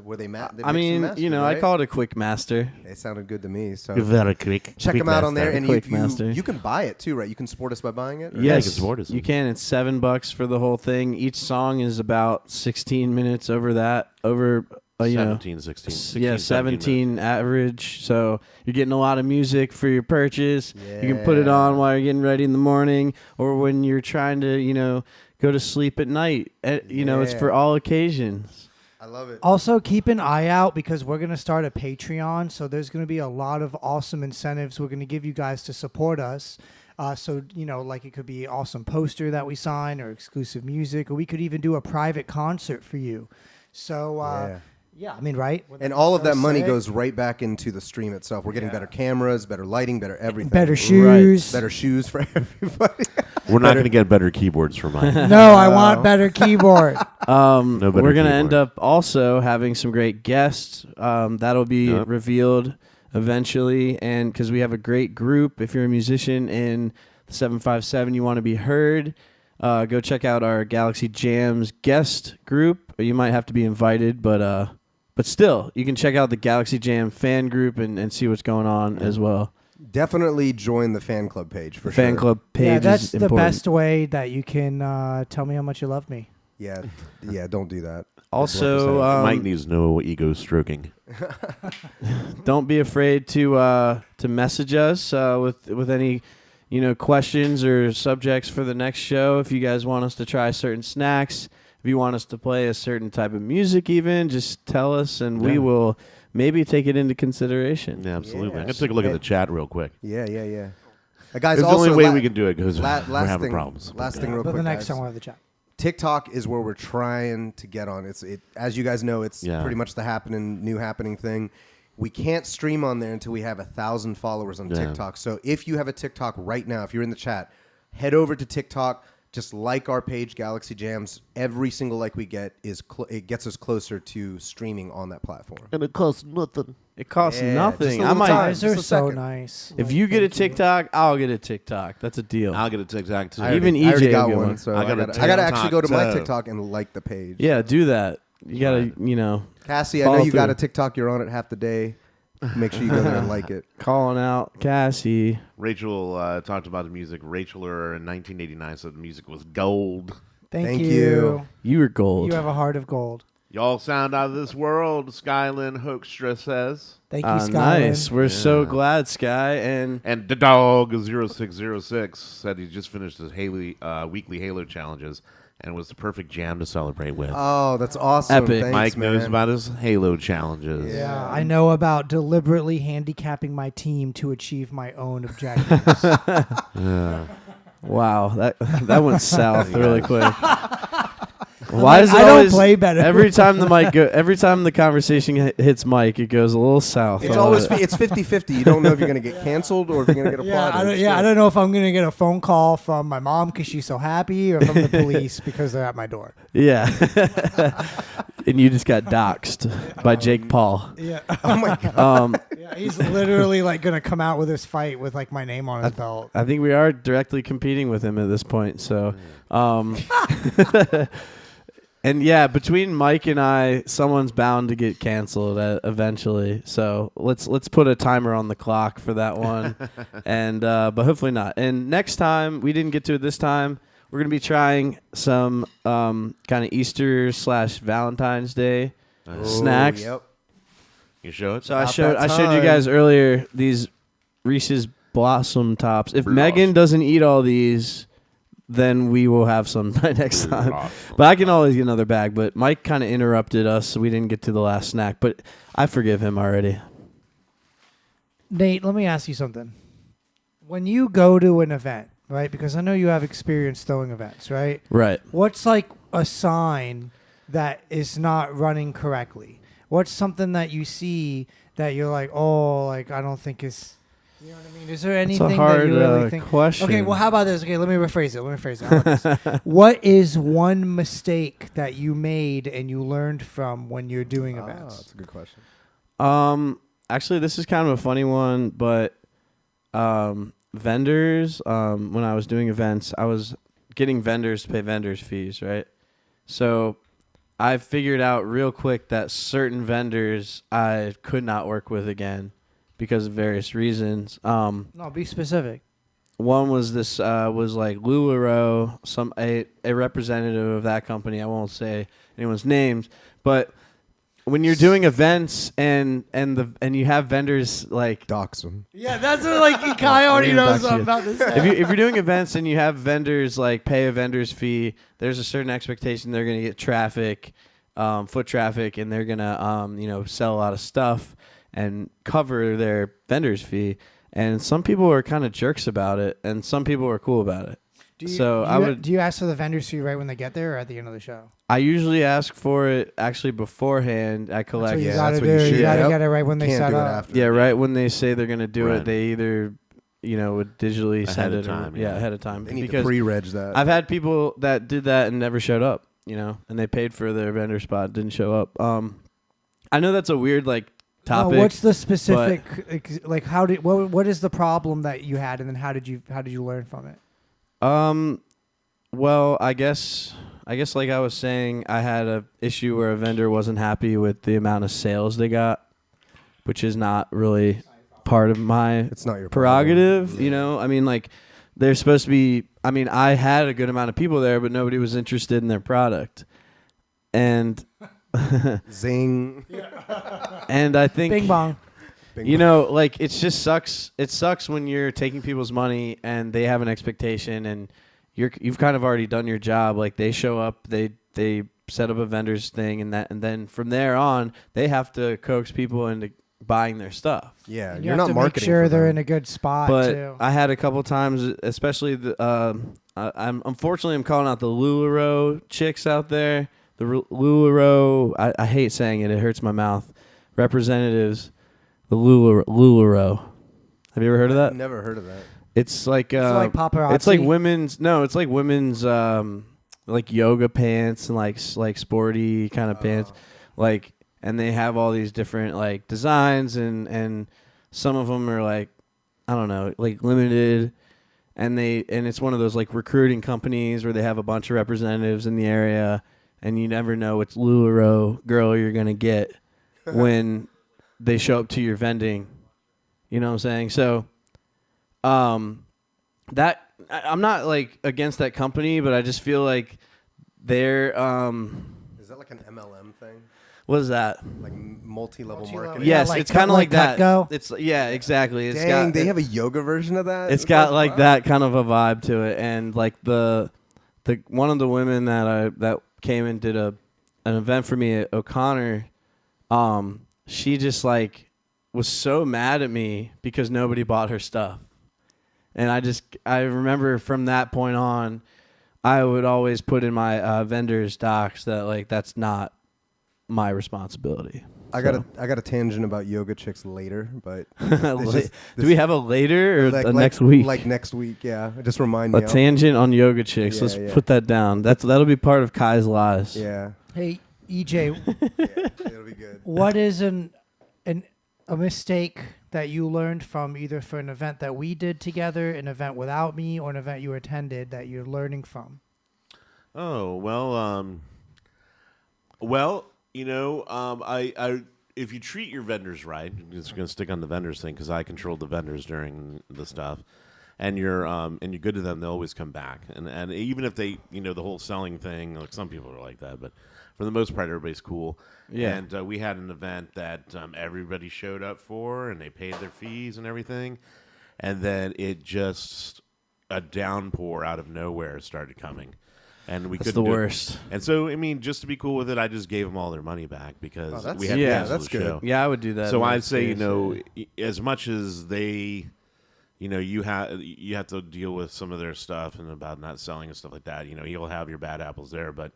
were they mastered? I mean, I call it a quick master. It sounded good to me. So Very quick. check them out on there. And Quick master. you can buy it too, right? You can support us by buying it? Or- Yeah, you Yes, can support us. you can. It's $7 for the whole thing. Each song is about 16 minutes over that. 17, 16. 17 average. So you're getting a lot of music for your purchase. You can put it on while you're getting ready in the morning or when you're trying to, go to sleep at night. It's for all occasions. I love it. Also, keep an eye out because we're going to start a Patreon. So there's going to be a lot of awesome incentives we're going to give you guys to support us. So, like it could be an awesome poster that we sign or exclusive music, or we could even do a private concert for you. So, yeah, I mean, right? And all of that money sick. goes right back into the stream itself. We're getting better cameras, better lighting, better everything. Better shoes. Better shoes for everybody. We're not going to get better keyboards for mine. No, I want better keyboard. We're better going to keyboard. end up also having some great guests. That'll be revealed eventually. And because we have a great group, if you're a musician in the 757, you want to be heard, go check out our Galaxy Jams guest group. You might have to be invited, but still, you can check out the Galaxy Jam fan group and see what's going on as well. Definitely join the fan club page for Fan sure. club page Yeah, that's is the important. best way that you can tell me how much you love me. Yeah, don't do that. Also, Mike needs no ego stroking. don't be afraid to message us with any questions or subjects for the next show. If you guys want us to try certain snacks, if you want us to play a certain type of music, even just tell us, and we will maybe take it into consideration. Yeah, absolutely. Yeah. I'm going to take a look at the chat real quick. Yeah. Guys, It's the also, only way we can do it because last we're having thing, problems. Last thing real But quick, the next guys. time we'll have the chat. TikTok is where we're trying to get on. As you guys know, it's pretty much the new happening thing. We can't stream on there until we have 1,000 followers on TikTok. So if you have a TikTok right now, if you're in the chat, head over to TikTok. Just like our page, Galaxy Jams. Every single like we get it gets us closer to streaming on that platform. And it costs nothing. It costs Yeah, nothing. just a I little might. time. Guys are just a so second. nice. If Like, you get a thank you. TikTok, I'll get a TikTok. That's a deal. I'll get a TikTok too. I Even already EJ got will get one, one. so I I got a gotta actually go to my TikTok, too. TikTok and like the page. Yeah, do that. You gotta, Cassie, I know follow you got through. a TikTok. You're on it half the day. Make sure you go there and like it. calling out Cassie. Rachel talked about the music. Rachel in 1989 said the music was gold. Thank you. you. You were gold. You have a heart of gold. Y'all sound out of this world, Skylin Hoekstra says. Thank you, Ah, Skyline. nice. We're so glad, Sky. And And the dog 0606 said he just finished his weekly Halo challenges and it was the perfect jam to celebrate with. Oh, that's awesome. Epic. Thanks, Mike knows man. about his Halo challenges. Yeah, I know about deliberately handicapping my team to achieve my own objectives. wow, that went south really quick. Why is it I don't always, play better. Every time the conversation hits Mike, it goes a little south. It's I love always it. it's 50-50. You don't know if you're going to get canceled or if you're going to get applauded. I don't know if I'm gonna get a phone call from my mom because she's so happy, or from the police because they're at my door. Yeah. And you just got doxxed by Jake Paul. Yeah, Oh my god. yeah, he's literally like gonna come out with his fight with like my name on his belt. I think we are directly competing with him at this point. So, and yeah, between Mike and I, someone's bound to get canceled eventually. So let's put a timer on the clock for that one, and but hopefully not. And next time, we didn't get to it this time. We're gonna be trying some kind of Easter/Valentine's Day snacks. Yep. You show it? So I About showed that you time. guys earlier these Reese's blossom tops. If Blossom. Megan doesn't eat all these, then we will have some next time. Blossom. But I can always get another bag. But Mike kind of interrupted us, so we didn't get to the last snack. But I forgive him already. Nate, let me ask you something. When you go to an event, right? Because I know you have experience throwing events, right? Right. What's like a sign that is not running correctly? What's something that you see that you're like, oh, like I don't think is, you know what I mean? Is there anything It's a hard that you really think? question. Okay, well, how about this? Okay, let me rephrase it. How about this? What is one mistake that you made and you learned from when you're doing events? That's a good question. Actually, this is kind of a funny one, but vendors, when I was doing events, I was getting vendors to pay vendors fees, right? So I figured out real quick that certain vendors I could not work with again because of various reasons. No, be specific. One was this was like LuLaRoe, a representative of that company. I won't say anyone's names, but when you're doing events and you have vendors like Dox them. Yeah, that's what, like Kai already knows Dox you. about this. if you're doing events and you have vendors like pay a vendor's fee, there's a certain expectation they're going to get traffic, foot traffic, and they're going to sell a lot of stuff and cover their vendor's fee. And some people are kind of jerks about it, and some people are cool about it. Do you ask for the vendor's fee right when they get there or at the end of the show? I usually ask for it actually beforehand. I collect. That's what you Yeah, gotta that's what do. you You should. gotta Yep. get it right when they Can't set do it up. after. Yeah, right when they say they're gonna do Right. it, they either would digitally Ahead send of it time, or, yeah. ahead of time They need because to pre-reg that. I've had people that did that and never showed up, and they paid for their vendor spot, didn't show up. I know that's a weird topic. No, what's the specific like? What is the problem that you had, and then how did you learn from it? Well, I guess like I was saying, I had a issue where a vendor wasn't happy with the amount of sales they got, which is not really part of my It's not your prerogative. problem. I mean, like they're supposed to be. I mean, I had a good amount of people there, but nobody was interested in their product, and Zing. and I think Bing bong. it just sucks. It sucks when you're taking people's money and they have an expectation and you've kind of already done your job. Like they show up, they set up a vendor's thing and then from there on they have to coax people into buying their stuff. Yeah, And you're you not have to make marketing. sure for they're them. in a good spot But too. I had a couple times, especially I'm calling out the LuLaRoe chicks out there. The LuLaRoe, I hate saying it. It hurts my mouth. Representatives, the LuLaRoe. Have you ever heard of that? Never heard of that. It's like It's like paparazzi. It's like women's. No, it's like women's like yoga pants and like sporty kind of pants, and they have all these different like designs and some of them are like I don't know like limited, and it's one of those like recruiting companies where they have a bunch of representatives in the area, and you never know which LuLaRoe girl you're gonna get when they show up to your vending. You know what I'm saying? So. That I'm not like against that company, but I just feel like they're Is that like an MLM thing? what is that? Like multi-level Multi-level. marketing? Yeah, Yes, like it's kind of like that. Cutco? It's exactly. It's Dang, got they have a yoga version of that? it's got like that kind of a vibe to it, and like the one of the women that came and did an event for me at O'Connor, she just like was so mad at me because nobody bought her stuff. And I remember from that point on, I would always put in my vendors docs that like that's not my responsibility. I got a tangent about yoga chicks later, but Do we have a later or next week? Like next week, yeah. Just remind me. A tangent on yoga chicks. Yeah, Let's yeah. put that down. That'll be part of Kai's lies. Yeah, Hey, EJ, yeah, it'll be good. what is a mistake that you learned from either for an event that we did together, an event without me, or an event you attended that you're learning from? Oh well, I if you treat your vendors right, I'm just going to stick on the vendors thing because I controlled the vendors during the stuff, and you're good to them, they'll always come back, and even if they the whole selling thing, like some people are like that, but for the most part, everybody's cool. Yeah. And we had an event that everybody showed up for, and they paid their fees and everything. and then it just a downpour out of nowhere started coming. And we That's couldn't the do it. worst. And so, I mean, just to be cool with it, I just gave them all their money back because we had to yeah, cancel that's the good. show. Yeah, I would do that. So in I'd that say, case, as much as they, you have to deal with some of their stuff and about not selling and stuff like that. You'll have your bad apples there. But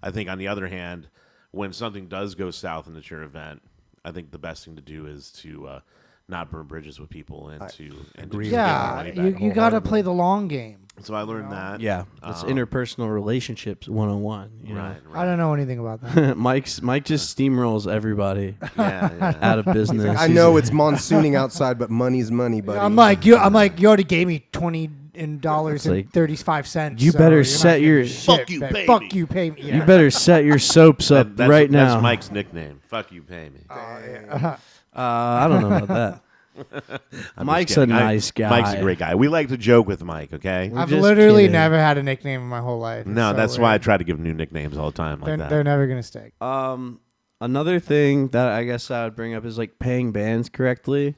I think on the other hand, when something does go south in your event, I think the best thing to do is to not burn bridges with people and to just get their Yeah, money back. you got to play the long game. So I learned that. Yeah, it's interpersonal relationships 101. Right. I don't know anything about that. Mike just steamrolls everybody Yeah. out of business. I know it's monsooning outside, but money's money, buddy. I'm like you already gave me $20 It's like, and 35 cents. you so better you're set not your- getting shit Fuck you, back. pay Fuck me. you, pay me. Yeah. You better set your soaps up right now. That's Mike's nickname. Fuck you, pay me. I don't know about that. I'm Mike's just a kidding. nice guy. Mike's a great guy. We like to joke with Mike, okay? We're I've just literally kidding. never had a nickname in my whole life. No, It's so that's why I weird. try to give new nicknames all the time like that. They're never gonna stick. Another thing that I guess I would bring up is like paying bands correctly.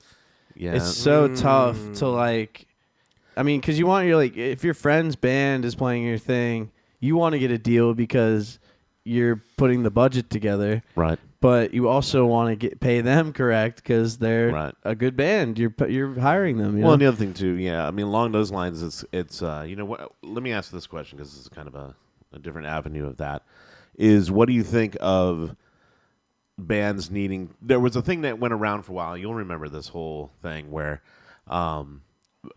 Yeah. It's so tough to like. I mean, because you want your if your friend's band is playing your thing, you want to get a deal because you're putting the budget together. right. But you also want to pay them correct because they're Right. a good band. You're hiring them. You Well, know? and the other thing too, yeah. I mean, along those lines, it's what? Let me ask this question because it's kind of a different avenue of that. Is what do you think of bands needing? There was a thing that went around for a while. You'll remember this whole thing where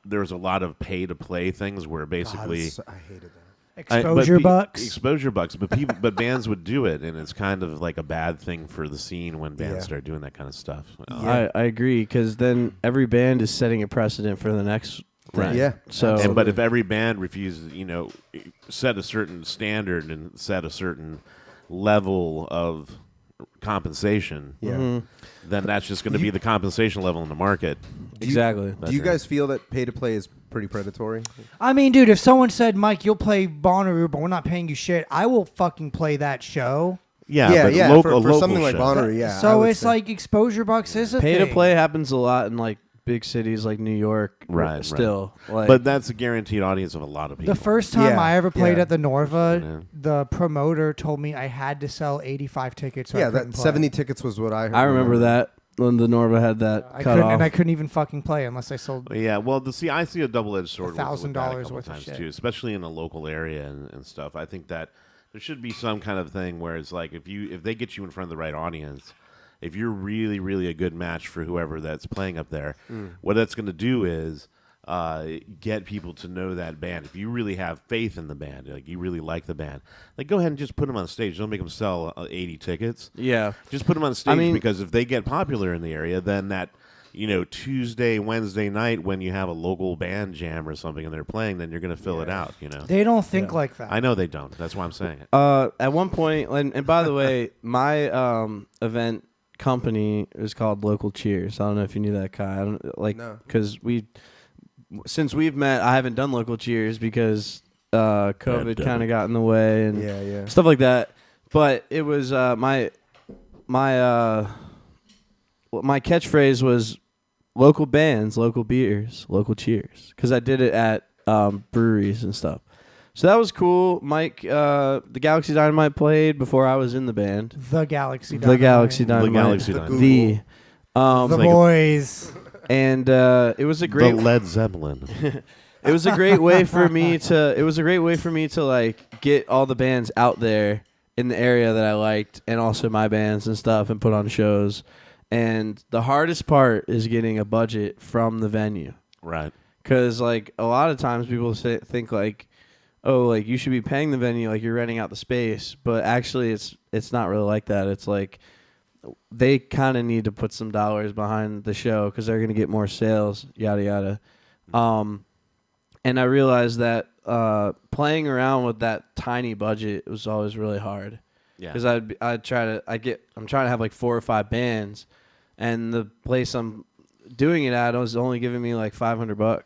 there was a lot of pay to play things where basically. I hated that. Exposure bucks. Exposure bucks, but bands would do it, and it's kind of like a bad thing for the scene when bands Yeah. start doing that kind of stuff. I agree because then every band is setting a precedent for the next. Right. thing. Yeah. So, But if every band refuses, set a certain standard and set a certain level of compensation, Yeah. then that's just going to be the compensation level in the market. exactly. Do you guys feel that pay to play is pretty predatory? I mean, dude, if someone said, "Mike, you'll play Bonnaroo, but we're not paying you shit," I will fucking play that show. Yeah, but yeah. local, For local something like shows. Bonnaroo, yeah. I So would it's say. like exposure bucks is a Pay thing. to play happens a lot in like big cities like New York. Right, Still, like, But that's a guaranteed audience of a lot of people. The first time Yeah, I ever played yeah. at the Norva, Yeah. the promoter told me I had to sell 85 tickets. So I yeah, couldn't that play. 70 tickets was what I heard. I remember that when the Norva had that I cut couldn't, off. and I couldn't even fucking play unless I sold. Yeah, well, I see a double-edged sword with that a $1,000 couple worth of times shit. too, especially in a local area and stuff. I think that there should be some kind of thing where it's like if they get you in front of the right audience, if you're really, really a good match for whoever that's playing up there, what that's going to do is get people to know that band. If you really have faith in the band, like you really like the band, like go ahead and just put them on stage. Don't make them sell 80 tickets. yeah. Just put them on stage mean- because if they get popular in the area, then that Tuesday, Wednesday night when you have a local band jam or something and they're playing, then you're going to fill it out. They don't think like that. I know they don't. That's why I'm saying it. At one point, and by the way, my event company is called Local Cheers. I don't know if you knew that, Kai. I don't like No. because since we've met, I haven't done Local Cheers because COVID kind of got in the way and Yeah. stuff like that. But it was my catchphrase was local bands, local beers, local cheers, because I did it at breweries and stuff. So that was cool. Mike, the Galaxy Dynamite played before I was in the band. The Galaxy The Dynamite. Galaxy Dynamite. Galaxy The Dynamite. The The like a- boys. and it was a great The Led Zeppelin. it was a great way for me to like get all the bands out there in the area that I liked and also my bands and stuff and put on shows. And the hardest part is getting a budget from the venue. Right. Cuz like a lot of times people think like, oh, like you should be paying the venue like you're renting out the space, but actually it's not really like that. It's like they kind of need to put some dollars behind the show because they're going to get more sales, yada yada. And I realized that playing around with that tiny budget was always really hard. Yeah. Because I'm trying to have like 4 or 5 bands, and the place I'm doing it at was only giving me like $500.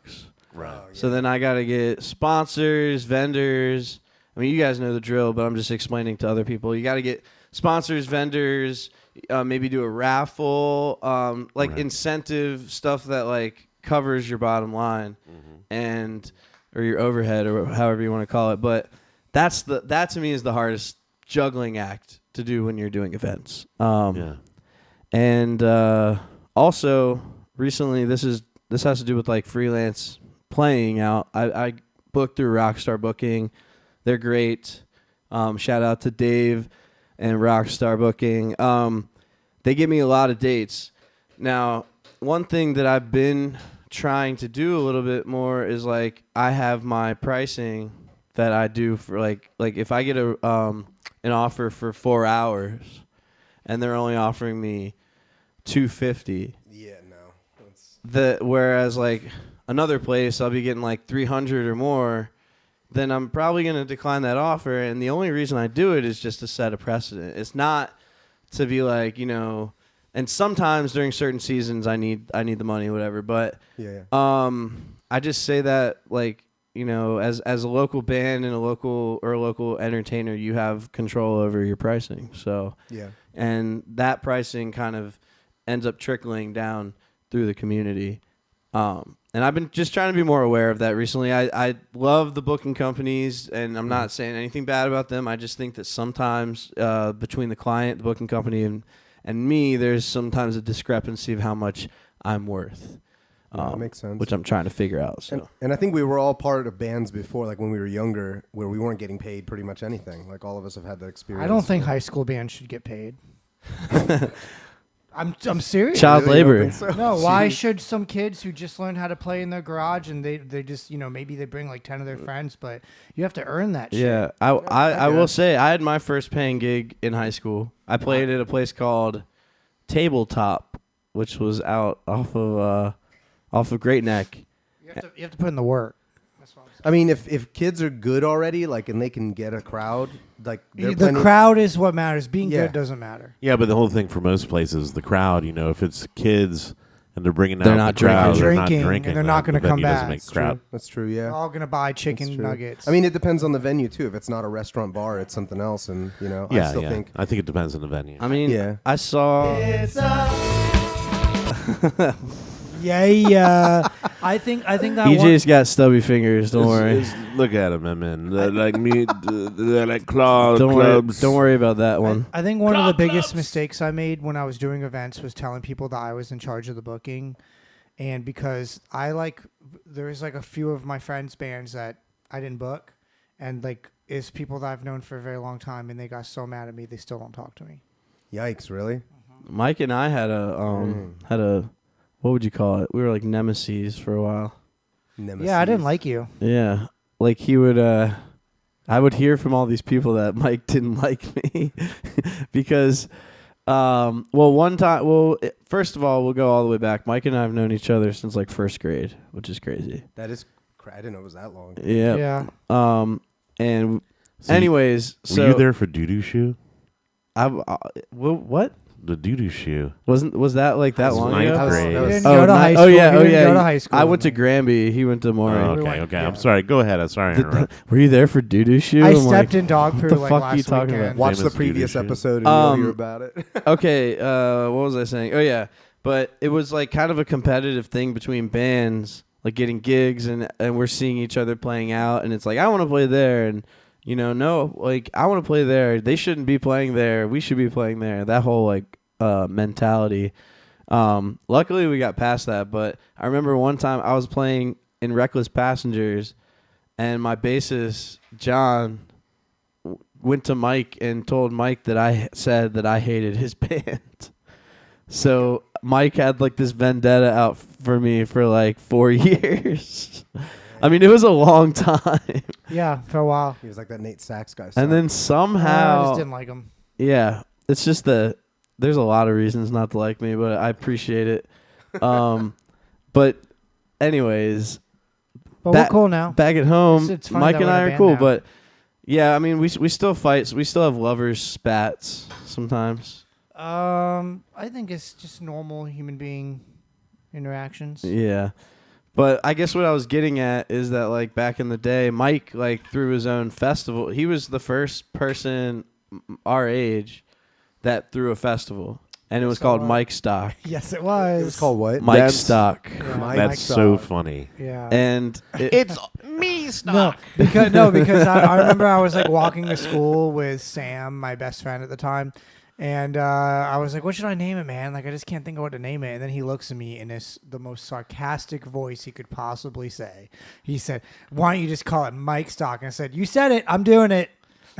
Right. So then I got to get sponsors, vendors. I mean, you guys know the drill, but I'm just explaining to other people. You got to get sponsors, vendors, maybe do a raffle, like Right. incentive stuff that like covers your bottom line, and or your overhead or however you want to call it. But that to me is the hardest juggling act to do when you're doing events. And also recently, this has to do with like freelance playing out. I booked through Rockstar Booking. They're great. Shout out to Dave and Rockstar Booking. They give me a lot of dates. Now, one thing that I've been trying to do a little bit more is like I have my pricing that I do for like if I get an offer for 4 hours and they're only offering me $250. Yeah, no. Whereas like another place I'll be getting like 300 or more, then I'm probably going to decline that offer. And the only reason I do it is just to set a precedent. It's not to be like, you know, and sometimes during certain seasons I need the money, whatever. But I just say that like, you know, as a local band and a local entertainer, you have control over your pricing. So and that pricing kind of ends up trickling down through the community. And I've been just trying to be more aware of that recently. I love the booking companies, and I'm not saying anything bad about them. I just think that sometimes between the client, the booking company, and me, there's sometimes a discrepancy of how much I'm worth. That makes sense. Which I'm trying to figure out. So. And I think we were all part of bands before, like when we were younger, where we weren't getting paid pretty much anything. Like all of us have had that experience. I don't think high school bands should get paid. I'm serious. Child labor. So? No, why should some kids who just learned how to play in their garage and they just, you know, maybe they bring like 10 of their friends, but you have to earn that shit. Yeah, I will say I had my first paying gig in high school. I played at a place called Tabletop, which was out off of Great Neck. You have to put in the work. That's what I'm saying. I mean, if kids are good already, like, and they can get a crowd, like the crowd is what matters. Being good doesn't matter. Yeah, but the whole thing for most places, the crowd, you know, if it's kids and they're bringing They're out not the crowd, they're not drinking, drinking, and they're not then gonna the come venue doesn't back. make That's crowd. That's true, yeah. They're all going to buy That's chicken true. nuggets. I mean, it depends on the venue, too. If it's not a restaurant bar, it's something else, and, you know, Yeah, I still yeah. think... I think it depends on the venue. I mean, Yeah. I saw. Yeah. I think that EJ's got stubby fingers. Don't worry. Look at him, man. Like me, like claw Don't worry. clubs. Don't worry about that one. I think one of the biggest mistakes I made when I was doing events was telling people that I was in charge of the booking. And because there was like a few of my friends' bands that I didn't book. And like, it's people that I've known for a very long time. And they got so mad at me, they still don't talk to me. Yikes, really? Mike and I had a what would you call it? We were like nemesis for a while. Nemesis. Yeah, I didn't like you. Yeah. Like he would I would hear from all these people that Mike didn't like me because first of all, we'll go all the way back. Mike and I have known each other since like first grade, which is crazy. That is... I didn't know it was that long. Yeah. Yeah. And So anyways, were you there for doo-doo shoe? What? The doo-doo shoe. Was that like that long ninth ago? grade. You didn't Oh, go to high school. oh yeah, You oh didn't yeah. go to high school. I went to Granby. He went to Maury. Oh, we okay, went- okay. yeah. I'm sorry. Go ahead. I'm sorry. to interrupt. Were you there for doo-doo shoe? I I'm stepped like, in dog poo the like fuck last you talking weekend. about? Watch the Famous previous doo-doo shoe. episode and you'll hear about it. Okay, what was I saying? Oh yeah, but it was like kind of a competitive thing between bands, like getting gigs, and we're seeing each other playing out, and it's like I want to play there, and you know, no, like I want to play there. They shouldn't be playing there. We should be playing there. That whole like mentality. Luckily we got past that, but I remember one time I was playing in Reckless Passengers, and my bassist John went to Mike and told Mike that I said that I hated his band. So Mike had like this vendetta out for me for like 4 years. I mean, it was a long time. Yeah, for a while. He was like that Nate Sachs guy. And then I somehow, just didn't like him. yeah, it's just there's a lot of reasons not to like me, but I appreciate it. But anyways, But we're cool now. back at home, It's funny Mike that and we're in I a are band cool, now. but yeah, I mean, we still fight. We still have lovers spats sometimes. I think it's just normal human being interactions. Yeah. But I guess what I was getting at is that like back in the day, Mike like threw his own festival. He was the first person our age that threw a festival. and it was So called what? Mike Stock. Yes, it was. It was called what? Mike That's- Stock. Yeah. Mike That's so Stock. funny. Yeah. And It's me No, stock. because I remember I was like walking to school with Sam, my best friend at the time, and I was like, "What should I name it, man? Like, I just can't think of what to name it." And then he looks at me in the most sarcastic voice he could possibly say. He said, "Why don't you just call it Mike Stock?" And I said, "You said it. I'm doing it."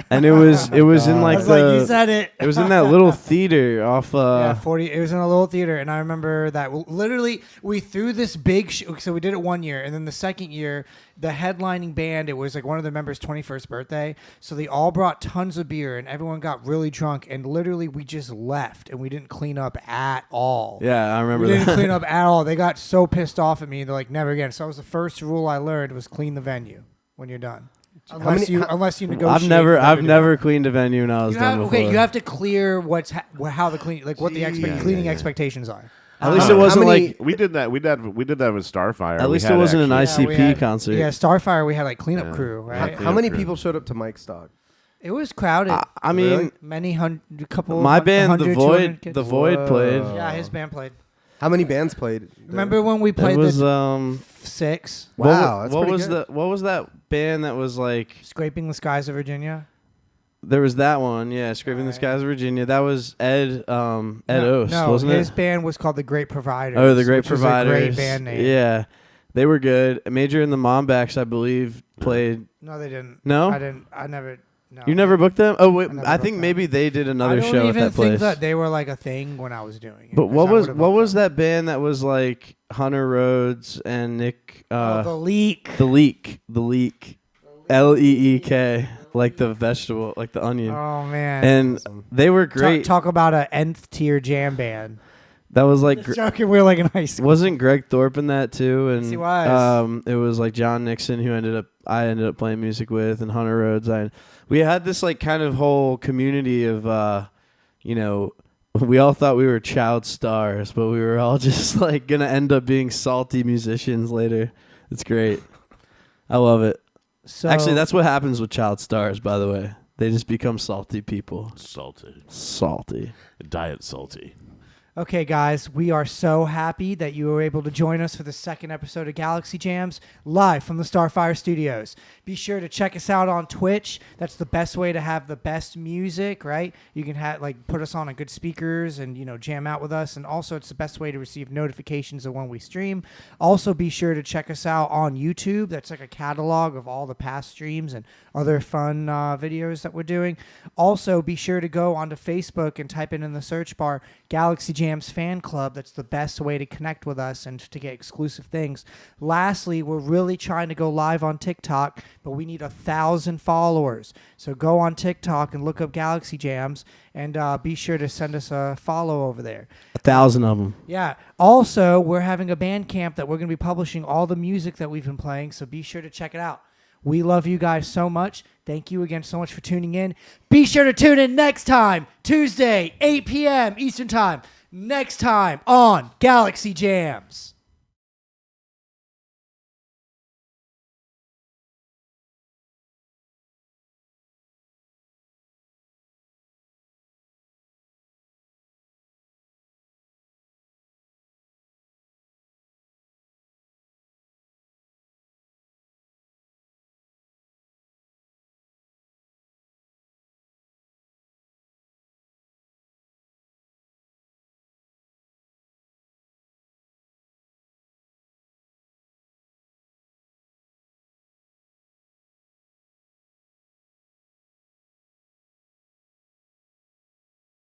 and it was in I like was like, "You the said it." it was in that little theater off Yeah, 40. It was in a little theater, and I remember that literally we threw this big. So we did it one year, and then the second year, the headlining band. It was like one of the members' 21st birthday, so they all brought tons of beer, and everyone got really drunk, and literally we just left, and we didn't clean up at all. Yeah, I remember We didn't that. clean up at all. They got so pissed off at me. They're like, "Never again." So that was the first rule I learned: was clean the venue when you're done. Unless you negotiate. I've with never them I've to do never it. cleaned a venue when I was You done have, before. okay, you have to clear how the clean what the cleaning yeah. expectations are. At least How it wasn't many- like We did that. We did that with Starfire. at We least it had wasn't an actually- we ICP had- concert. Yeah, Starfire, we had like cleanup Yeah. crew, How- right? How many Yeah. people showed up to Mike Stock? It was crowded. I mean, Really? Many hundred, couple. my band, 100, the 200 Void, kids. the Void played. Yeah, his band played. How many bands played? Remember when we It played was the 6? Wow, that's what pretty was good. what was that band that was like? Scraping the Skies of Virginia. There was that one, yeah, Scraping the Alright. Skies of Virginia. That was Ed Oast, no, wasn't his it? band was called the Great Providers. Oh, the Great which was Providers. a great band name. Yeah, they were good. Major and the Mombacks, I believe, played. No, they didn't. No? I didn't. I never. No. You never booked them? Oh wait, I never I booked think them. maybe they did another I don't show at even that think place. that they were like a thing when I was doing it. But 'cause what I was would've what booked was them. that band that was like Hunter Rhodes and Nick? The Leak. The Leak, Leek, like the vegetable, like the onion, Oh man. and they were great. Talk about a nth tier jam band. That was like, Just joking, we were like in high school. wasn't Greg Thorpe in that too? And Yes, he was. it was like John Nixon who I ended up playing music with, and Hunter Rhodes. We had this like kind of whole community of, we all thought we were child stars, but we were all just like gonna end up being salty musicians later. It's great. I love it. So, Actually, that's what happens with child stars, by the way. They just become salty people. Salty. Salty. Diet salty. okay, guys. We are so happy that you were able to join us for the second episode of Galaxy Jams live from the Starfire Studios. Be sure to check us out on Twitch. That's the best way to have the best music, right? You can put us on a good speakers and jam out with us, and also it's the best way to receive notifications of when we stream. Also, be sure to check us out on YouTube. That's like a catalog of all the past streams and other fun videos that we're doing. Also, be sure to go onto Facebook and type in the search bar Galaxy Jams Fan Club. That's the best way to connect with us and to get exclusive things. Lastly, we're really trying to go live on TikTok, but we need 1,000 followers. So go on TikTok and look up Galaxy Jams, and be sure to send us a follow over there. 1,000 of them. Yeah. Also, we're having a band camp that we're going to be publishing all the music that we've been playing, so be sure to check it out. We love you guys so much. Thank you again so much for tuning in. Be sure to tune in next time, Tuesday, 8 p.m. Eastern Time. Next time on Galaxy Jams.